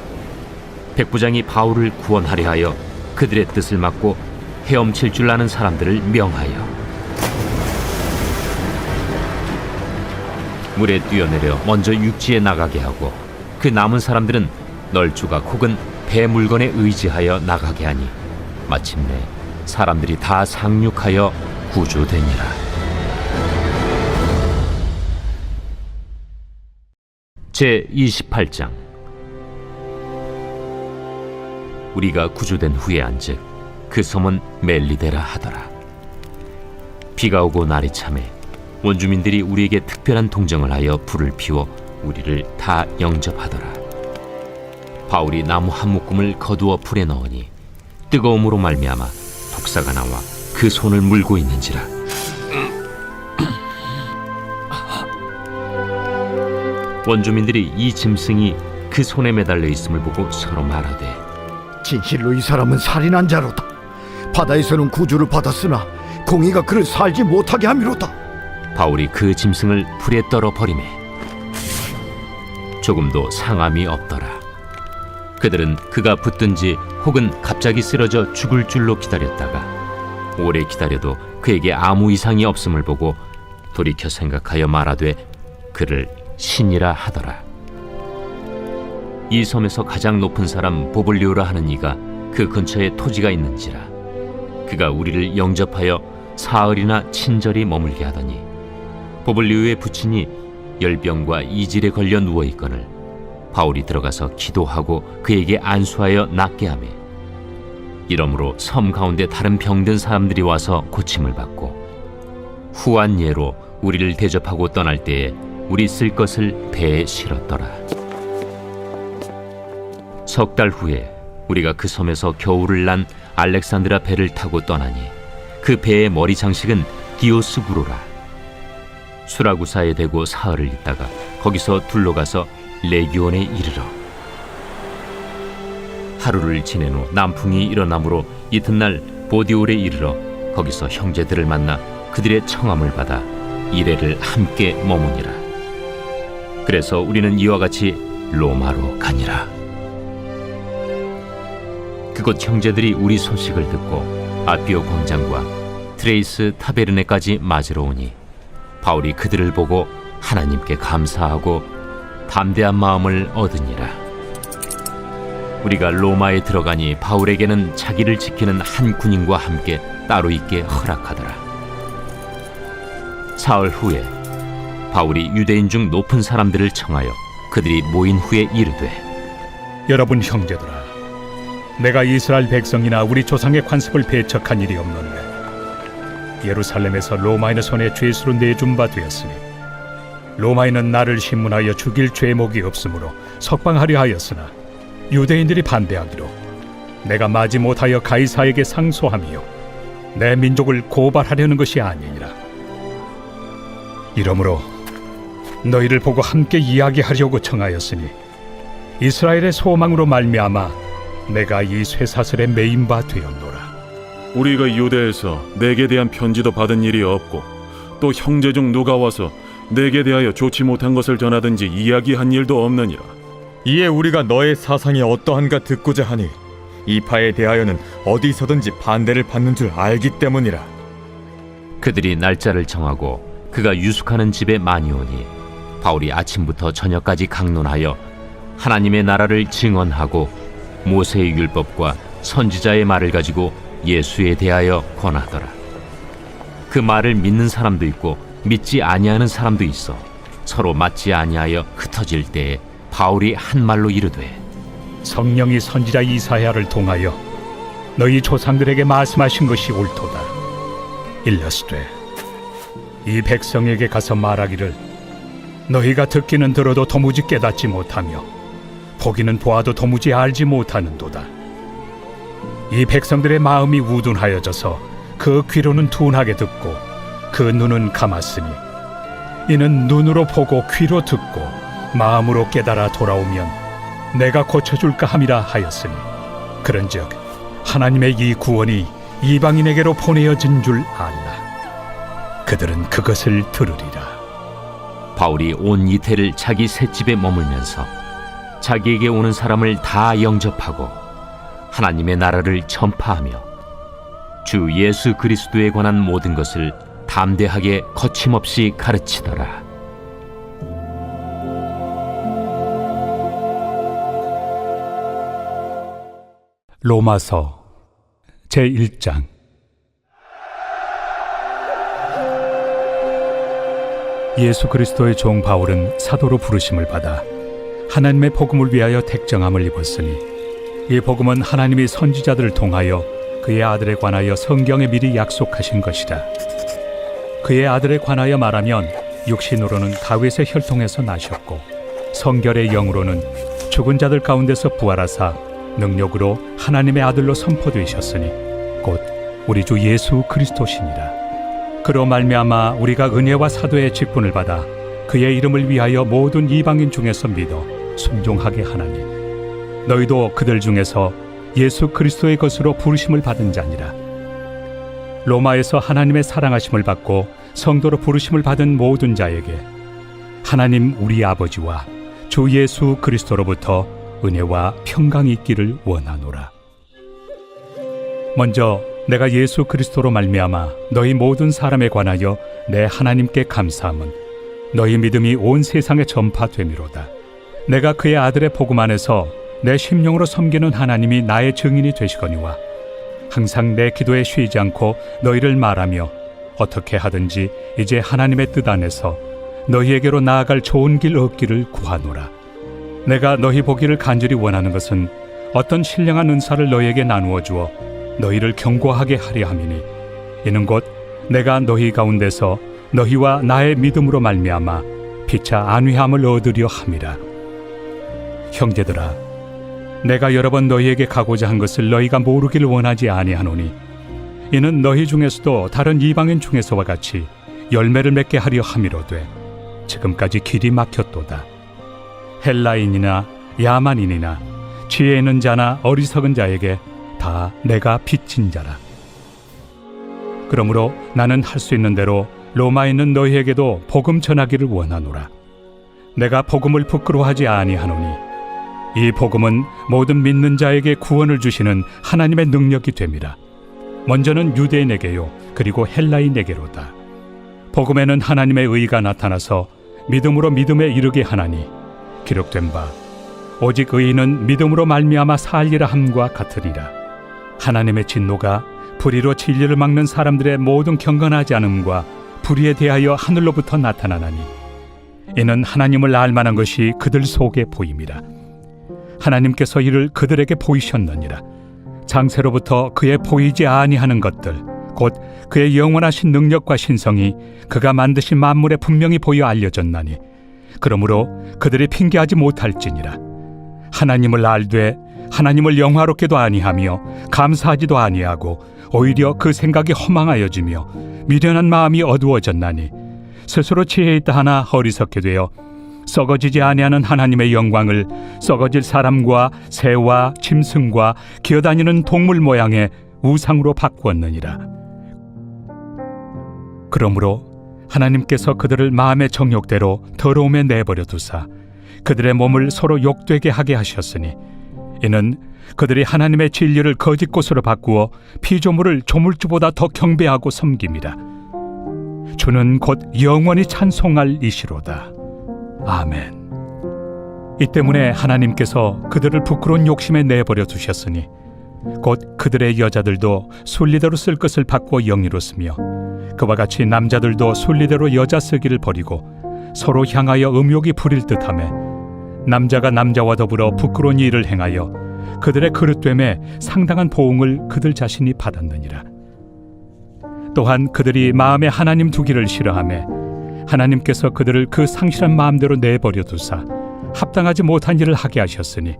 백부장이 바울을 구원하려 하여 그들의 뜻을 막고 헤엄칠 줄 아는 사람들을 명하여 물에 뛰어내려 먼저 육지에 나가게 하고 그 남은 사람들은 널조각 혹은 배 물건에 의지하여 나가게 하니 마침내 사람들이 다 상륙하여 구조되니라. 제 28장. 우리가 구조된 후에 안즉 그 섬은 멜리데라 하더라. 비가 오고 날이 차매 원주민들이 우리에게 특별한 동정을 하여 불을 피워 우리를 다 영접하더라. 바울이 나무 한 묶음을 거두어 불에 넣으니 뜨거움으로 말미암아 독사가 나와 그 손을 물고 있는지라. 원주민들이 이 짐승이 그 손에 매달려 있음을 보고 서로 말하되, 진실로 이 사람은 살인한 자로다. 바다에서는 구주를 받았으나 공의가 그를 살지 못하게 함이로다. 바울이 그 짐승을 불에 떨어 버리매 조금도 상함이 없더라. 그들은 그가 붙든지 혹은 갑자기 쓰러져 죽을 줄로 기다렸다가 오래 기다려도 그에게 아무 이상이 없음을 보고 돌이켜 생각하여 말하되 그를 신이라 하더라. 이 섬에서 가장 높은 사람 보블리오라 하는 이가 그 근처에 토지가 있는지라. 그가 우리를 영접하여 사흘이나 친절히 머물게 하더니 보블리오의 부친이 열병과 이질에 걸려 누워 있거늘 바울이 들어가서 기도하고 그에게 안수하여 낫게 하매 이러므로 섬 가운데 다른 병든 사람들이 와서 고침을 받고 후한 예로 우리를 대접하고 떠날 때에 우리 쓸 것을 배에 실었더라. 석 달 후에 우리가 그 섬에서 겨울을 난 알렉산드라 배를 타고 떠나니 그 배의 머리 장식은 디오스구로라. 수라구사에 대고 사흘을 있다가 거기서 둘러가서 레기온에 이르러 하루를 지낸 후 남풍이 일어나므로 이튿날 보디올에 이르러 거기서 형제들을 만나 그들의 청함을 받아 이레를 함께 머무니라. 그래서 우리는 이와 같이 로마로 가니라. 그곳 형제들이 우리 소식을 듣고 아비오 광장과 트레이스 타베르네까지 맞으러 오니 바울이 그들을 보고 하나님께 감사하고 담대한 마음을 얻으니라. 우리가 로마에 들어가니 바울에게는 자기를 지키는 한 군인과 함께 따로 있게 허락하더라. 사흘 후에 바울이 유대인 중 높은 사람들을 청하여 그들이 모인 후에 이르되, 여러분 형제들아, 내가 이스라엘 백성이나 우리 조상의 관습을 배척한 일이 없는데 예루살렘에서 로마인의 손에 죄수로 내준 바 되었으니 로마인은 나를 신문하여 죽일 죄목이 없으므로 석방하려 하였으나 유대인들이 반대하기로 내가 마지 못하여 가이사에게 상소하며 내 민족을 고발하려는 것이 아니니라. 이러므로 너희를 보고 함께 이야기하려고 청하였으니 이스라엘의 소망으로 말미암아 내가 이 쇠사슬에 매인 바 되었노라. 우리가 유대에서 내게 대한 편지도 받은 일이 없고 또 형제 중 누가 와서 내게 대하여 좋지 못한 것을 전하든지 이야기한 일도 없느니라. 이에 우리가 너의 사상이 어떠한가 듣고자 하니 이 파에 대하여는 어디서든지 반대를 받는 줄 알기 때문이라. 그들이 날짜를 정하고 그가 유숙하는 집에 많이 오니 바울이 아침부터 저녁까지 강론하여 하나님의 나라를 증언하고 모세의 율법과 선지자의 말을 가지고 예수에 대하여 권하더라. 그 말을 믿는 사람도 있고 믿지 아니하는 사람도 있어 서로 맞지 아니하여 흩어질 때에 바울이 한 말로 이르되, 성령이 선지자 이사야를 통하여 너희 조상들에게 말씀하신 것이 옳도다. 일러스되 이 백성에게 가서 말하기를 너희가 듣기는 들어도 도무지 깨닫지 못하며 보기는 보아도 도무지 알지 못하는도다. 이 백성들의 마음이 우둔하여져서 그 귀로는 둔하게 듣고 그 눈은 감았으니 이는 눈으로 보고 귀로 듣고 마음으로 깨달아 돌아오면 내가 고쳐줄까 함이라 하였으니 그런즉 하나님의 이 구원이 이방인에게로 보내어진 줄 알라. 그들은 그것을 들으리라. 바울이 온 이태를 자기 셋집에 머물면서 자기에게 오는 사람을 다 영접하고 하나님의 나라를 전파하며 주 예수 그리스도에 관한 모든 것을 담대하게 거침없이 가르치더라. 로마서 제1장. 예수 그리스도의 종 바울은 사도로 부르심을 받아 하나님의 복음을 위하여 택정함을 입었으니 이 복음은 하나님이 선지자들을 통하여 그의 아들에 관하여 성경에 미리 약속하신 것이라. 그의 아들에 관하여 말하면 육신으로는 다윗의 혈통에서 나셨고 성결의 영으로는 죽은 자들 가운데서 부활하사 능력으로 하나님의 아들로 선포되셨으니 곧 우리 주 예수 그리스도시니라. 그로 말미암아 우리가 은혜와 사도의 직분을 받아 그의 이름을 위하여 모든 이방인 중에서 믿어 순종하게 하나니 너희도 그들 중에서 예수 그리스도의 것으로 부르심을 받은 자니라. 로마에서 하나님의 사랑하심을 받고 성도로 부르심을 받은 모든 자에게 하나님 우리 아버지와 주 예수 그리스도로부터 은혜와 평강이 있기를 원하노라. 먼저 내가 예수 그리스도로 말미암아 너희 모든 사람에 관하여 내 하나님께 감사함은 너희 믿음이 온 세상에 전파됨이로다. 내가 그의 아들의 복음 안에서 내 심령으로 섬기는 하나님이 나의 증인이 되시거니와 항상 내 기도에 쉬지 않고 너희를 말하며 어떻게 하든지 이제 하나님의 뜻 안에서 너희에게로 나아갈 좋은 길 얻기를 구하노라. 내가 너희 보기를 간절히 원하는 것은 어떤 신령한 은사를 너희에게 나누어 주어 너희를 경고하게 하려 함이니 이는 곧 내가 너희 가운데서 너희와 나의 믿음으로 말미암아 피차 안위함을 얻으려 함이라. 형제들아, 내가 여러 번 너희에게 가고자 한 것을 너희가 모르기를 원하지 아니하노니 이는 너희 중에서도 다른 이방인 중에서와 같이 열매를 맺게 하려 함이로되 지금까지 길이 막혔도다. 헬라인이나 야만인이나 지혜 있는 자나 어리석은 자에게 다 내가 빚진 자라. 그러므로 나는 할 수 있는 대로 로마에 있는 너희에게도 복음 전하기를 원하노라. 내가 복음을 부끄러워하지 아니하노니 이 복음은 모든 믿는 자에게 구원을 주시는 하나님의 능력이 됨이라. 먼저는 유대인에게요 그리고 헬라인에게로다. 복음에는 하나님의 의가 나타나서 믿음으로 믿음에 이르게 하나니 기록된 바 오직 의인은 믿음으로 말미암아 살리라 함과 같으니라. 하나님의 진노가 불의로 진리를 막는 사람들의 모든 경건하지 않음과 불의에 대하여 하늘로부터 나타나나니 이는 하나님을 알만한 것이 그들 속에 보임이라. 하나님께서 이를 그들에게 보이셨느니라. 장세로부터 그의 보이지 아니하는 것들 곧 그의 영원하신 능력과 신성이 그가 만드신 만물에 분명히 보여 알려졌나니 그러므로 그들이 핑계하지 못할지니라. 하나님을 알되 하나님을 영화롭게도 아니하며 감사하지도 아니하고 오히려 그 생각이 허망하여지며 미련한 마음이 어두워졌나니 스스로 지혜 있다 하나 어리석게 되어 썩어지지 아니하는 하나님의 영광을 썩어질 사람과 새와 짐승과 기어다니는 동물 모양의 우상으로 바꾸었느니라. 그러므로 하나님께서 그들을 마음의 정욕대로 더러움에 내버려 두사 그들의 몸을 서로 욕되게 하게 하셨으니 이는 그들이 하나님의 진리를 거짓 것으로 바꾸어 피조물을 조물주보다 더 경배하고 섬깁니다. 주는 곧 영원히 찬송할 이시로다. 아멘. 이 때문에 하나님께서 그들을 부끄러운 욕심에 내버려 두셨으니 곧 그들의 여자들도 순리대로 쓸 것을 바꾸어 영리로 쓰며 그와 같이 남자들도 순리대로 여자 쓰기를 버리고 서로 향하여 음욕이 부릴 듯하며 남자가 남자와 더불어 부끄러운 일을 행하여 그들의 그릇됨에 상당한 보응을 그들 자신이 받았느니라. 또한 그들이 마음에 하나님 두기를 싫어하며 하나님께서 그들을 그 상실한 마음대로 내버려 두사 합당하지 못한 일을 하게 하셨으니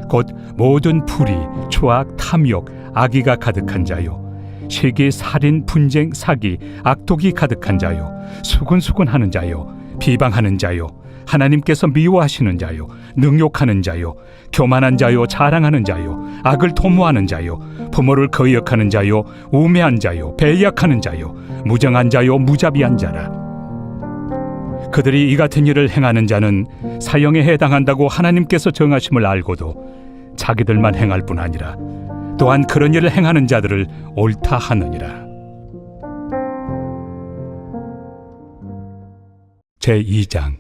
곧 모든 불의, 추악, 탐욕, 악의가 가득한 자요 시기, 살인, 분쟁, 사기, 악독이 가득한 자요 수군수군하는 자요 비방하는 자요 하나님께서 미워하시는 자요 능욕하는 자요 교만한 자요 자랑하는 자요 악을 도모하는 자요 부모를 거역하는 자요 우매한 자요 배약하는 자요 무정한 자요 무자비한 자라. 그들이 이 같은 일을 행하는 자는 사형에 해당한다고 하나님께서 정하심을 알고도 자기들만 행할 뿐 아니라 또한 그런 일을 행하는 자들을 옳다 하느니라. 제2장.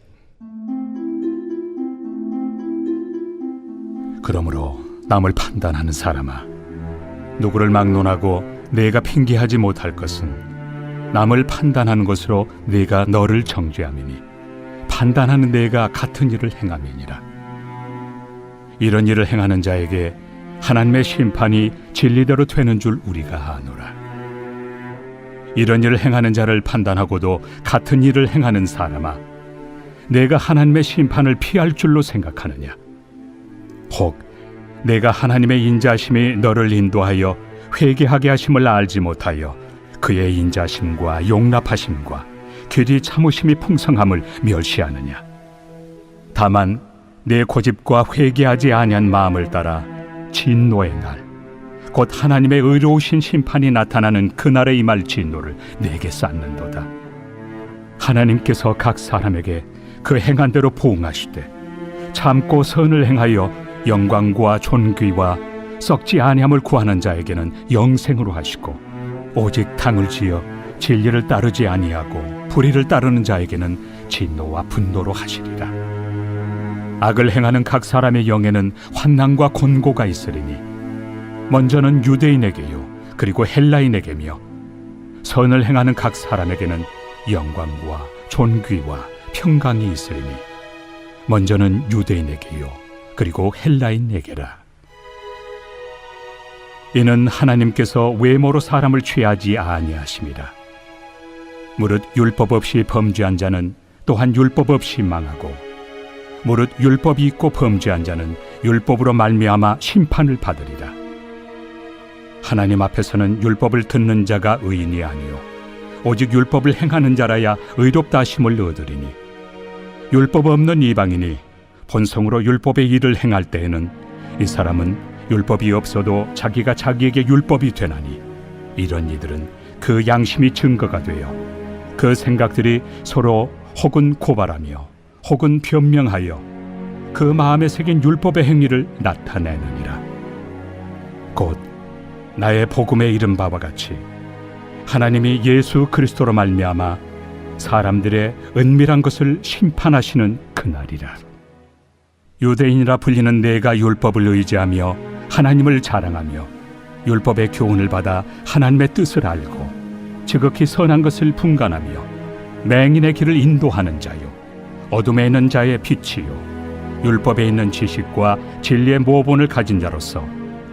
그러므로 남을 판단하는 사람아, 누구를 막론하고 내가 핑계하지 못할 것은 남을 판단하는 것으로 네가 너를 정죄함이니 판단하는 내가 같은 일을 행함이니라. 이런 일을 행하는 자에게 하나님의 심판이 진리대로 되는 줄 우리가 아노라. 이런 일을 행하는 자를 판단하고도 같은 일을 행하는 사람아, 내가 하나님의 심판을 피할 줄로 생각하느냐? 혹 내가 하나님의 인자심이 너를 인도하여 회개하게 하심을 알지 못하여 그의 인자심과 용납하심과 길이 참으심이 풍성함을 멸시하느냐. 다만 내 고집과 회개하지 아니한 마음을 따라 진노의 날, 곧 하나님의 의로우신 심판이 나타나는 그날에 임할 진노를 내게 쌓는도다. 하나님께서 각 사람에게 그 행한 대로 보응하시되 참고 선을 행하여 영광과 존귀와 썩지 아니함을 구하는 자에게는 영생으로 하시고, 오직 당을 지어 진리를 따르지 아니하고 불의를 따르는 자에게는 진노와 분노로 하시리라. 악을 행하는 각 사람의 영에는 환난과 곤고가 있으리니 먼저는 유대인에게요 그리고 헬라인에게며, 선을 행하는 각 사람에게는 영광과 존귀와 평강이 있으리니 먼저는 유대인에게요 그리고 헬라인에게라. 이는 하나님께서 외모로 사람을 취하지 아니하심이라. 무릇 율법 없이 범죄한 자는 또한 율법 없이 망하고, 무릇 율법이 있고 범죄한 자는 율법으로 말미암아 심판을 받으리라. 하나님 앞에서는 율법을 듣는 자가 의인이 아니요 오직 율법을 행하는 자라야 의롭다 하심을 얻으리니, 율법 없는 이방인이 본성으로 율법의 일을 행할 때에는 이 사람은 율법이 없어도 자기가 자기에게 율법이 되나니, 이런 이들은 그 양심이 증거가 되어 그 생각들이 서로 혹은 고발하며 혹은 변명하여 그 마음에 새긴 율법의 행위를 나타내느니라. 곧 나의 복음에 이른 바와 같이 하나님이 예수 그리스도로 말미암아 사람들의 은밀한 것을 심판하시는 그날이라. 유대인이라 불리는 내가 율법을 의지하며 하나님을 자랑하며 율법의 교훈을 받아 하나님의 뜻을 알고 지극히 선한 것을 분간하며 맹인의 길을 인도하는 자요 어둠에 있는 자의 빛이요 율법에 있는 지식과 진리의 모본을 가진 자로서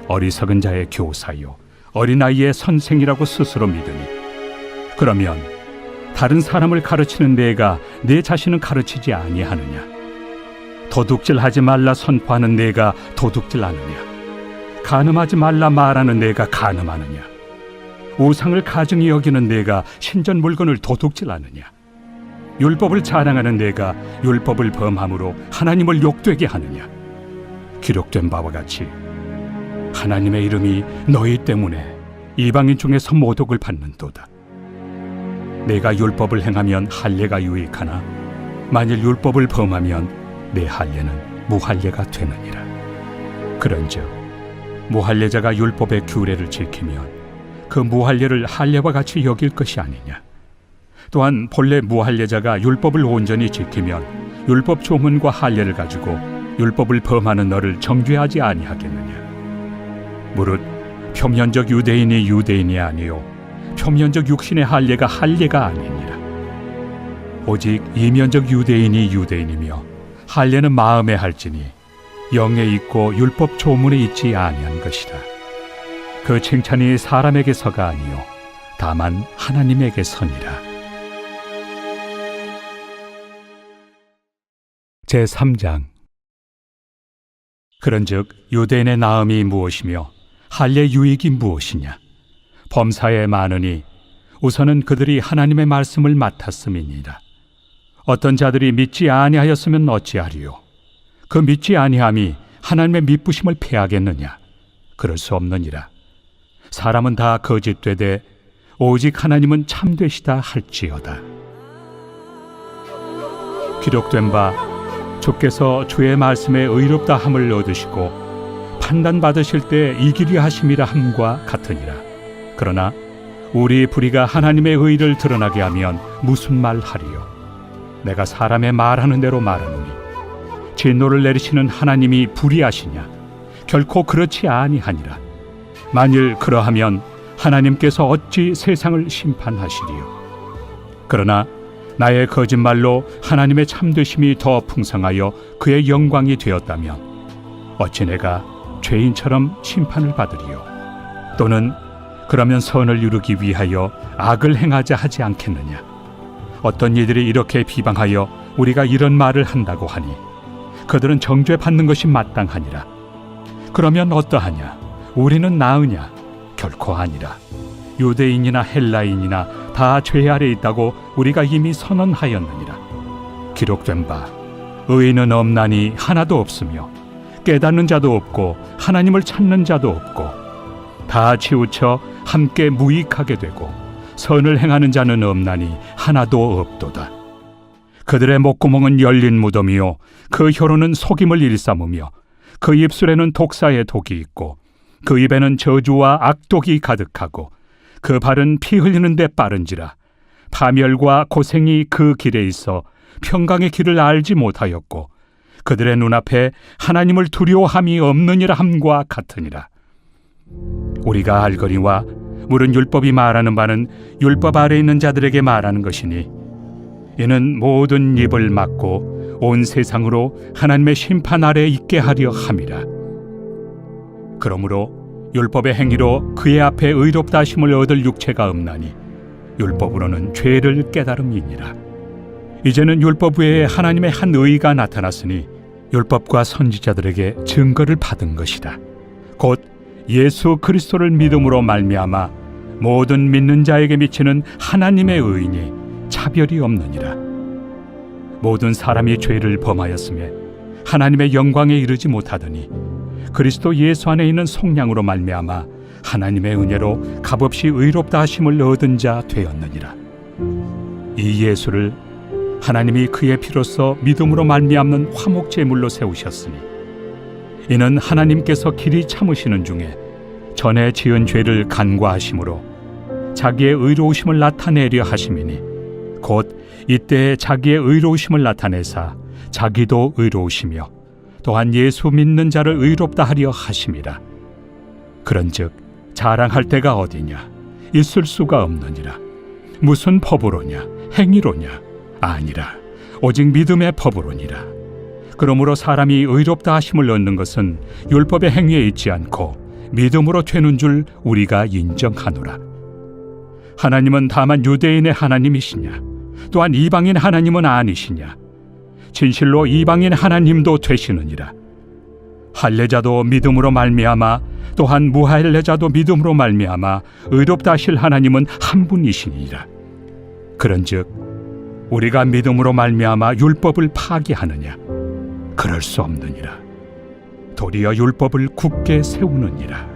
어리석은 자의 교사요 어린아이의 선생이라고 스스로 믿으니, 그러면 다른 사람을 가르치는 내가 내 자신을 가르치지 아니하느냐? 도둑질하지 말라 선포하는 내가 도둑질하느냐? 간음하지 말라 말하는 내가 간음하느냐? 우상을 가증히 여기는 내가 신전 물건을 도둑질하느냐? 율법을 자랑하는 내가 율법을 범함으로 하나님을 욕되게 하느냐? 기록된 바와 같이 하나님의 이름이 너희 때문에 이방인 중에서 모독을 받는도다. 내가 율법을 행하면 할례가 유익하나 만일 율법을 범하면 내 할례는 무할례가 되느니라. 그런즉 무할례자가 율법의 규례를 지키면 그 무할례를 할례와 같이 여길 것이 아니냐. 또한 본래 무할례자가 율법을 온전히 지키면 율법 조문과 할례를 가지고 율법을 범하는 너를 정죄하지 아니하겠느냐. 무릇 표면적 유대인이 유대인이 아니요 표면적 육신의 할례가 할례가 아니니라. 오직 이면적 유대인이 유대인이며 할례는 마음에 할지니 영에 있고 율법 조문에 있지 아니한 것이라. 그 칭찬이 사람에게서가 아니요 다만 하나님에게서니라. 제3장. 그런즉 유대인의 나음이 무엇이며 할례 유익이 무엇이냐? 범사에 많으니 우선은 그들이 하나님의 말씀을 맡았음이니라. 어떤 자들이 믿지 아니하였으면 어찌하리요? 그 믿지 아니함이 하나님의 미쁘심을 패하겠느냐? 그럴 수 없느니라. 사람은 다 거짓되되 오직 하나님은 참되시다 할지어다. 기록된 바 주께서 주의 말씀에 의롭다 함을 얻으시고 판단받으실 때 이기리 하심이라 함과 같으니라. 그러나 우리 불의가 하나님의 의를 드러나게 하면 무슨 말 하리요? 내가 사람의 말하는 대로 말하노니 진노를 내리시는 하나님이 불의하시냐? 결코 그렇지 아니하니라. 만일 그러하면 하나님께서 어찌 세상을 심판하시리요? 그러나 나의 거짓말로 하나님의 참되심이 더 풍성하여 그의 영광이 되었다면 어찌 내가 죄인처럼 심판을 받으리요? 또는 그러면 선을 이루기 위하여 악을 행하자 하지 않겠느냐? 어떤 이들이 이렇게 비방하여 우리가 이런 말을 한다고 하니 그들은 정죄받는 것이 마땅하니라. 그러면 어떠하냐? 우리는 나으냐? 결코 아니라. 유대인이나 헬라인이나 다 죄 아래 있다고 우리가 이미 선언하였느니라. 기록된 바 의인은 없나니 하나도 없으며 깨닫는 자도 없고 하나님을 찾는 자도 없고 다 치우쳐 함께 무익하게 되고 선을 행하는 자는 없나니 하나도 없도다. 그들의 목구멍은 열린 무덤이요 그 혀로는 속임을 일삼으며 그 입술에는 독사의 독이 있고 그 입에는 저주와 악독이 가득하고 그 발은 피 흘리는 데 빠른지라. 파멸과 고생이 그 길에 있어 평강의 길을 알지 못하였고 그들의 눈앞에 하나님을 두려워함이 없느니라 함과 같으니라. 우리가 알거니와 물은 율법이 말하는 바는 율법 아래 있는 자들에게 말하는 것이니 이는 모든 입을 막고 온 세상으로 하나님의 심판 아래 있게 하려 함이라. 그러므로 율법의 행위로 그의 앞에 의롭다 하심을 얻을 육체가 없나니 율법으로는 죄를 깨달음이니라. 이제는 율법 외에 하나님의 한 의가 나타났으니 율법과 선지자들에게 증거를 받은 것이라. 곧 예수 그리스도를 믿음으로 말미암아 모든 믿는 자에게 미치는 하나님의 의인이 차별이 없느니라. 모든 사람이 죄를 범하였으며 하나님의 영광에 이르지 못하더니 그리스도 예수 안에 있는 속량으로 말미암아 하나님의 은혜로 값없이 의롭다 하심을 얻은 자 되었느니라. 이 예수를 하나님이 그의 피로써 믿음으로 말미암는 화목제물로 세우셨으니 이는 하나님께서 길이 참으시는 중에 전에 지은 죄를 간과하심으로 자기의 의로우심을 나타내려 하심이니 곧 이때에 자기의 의로우심을 나타내사 자기도 의로우시며 또한 예수 믿는 자를 의롭다 하려 하심이라. 그런즉 자랑할 때가 어디냐? 있을 수가 없느니라. 무슨 법으로냐? 행위로냐? 아니라 오직 믿음의 법으로니라. 그러므로 사람이 의롭다 하심을 얻는 것은 율법의 행위에 있지 않고 믿음으로 되는 줄 우리가 인정하노라. 하나님은 다만 유대인의 하나님이시냐? 또한 이방인 하나님은 아니시냐? 진실로 이방인 하나님도 되시느니라. 할례자도 믿음으로 말미암아 또한 무할례자도 믿음으로 말미암아 의롭다 하실 하나님은 한 분이시니라. 그런즉 우리가 믿음으로 말미암아 율법을 파기하느냐? 그럴 수 없느니라. 도리어 율법을 굳게 세우느니라.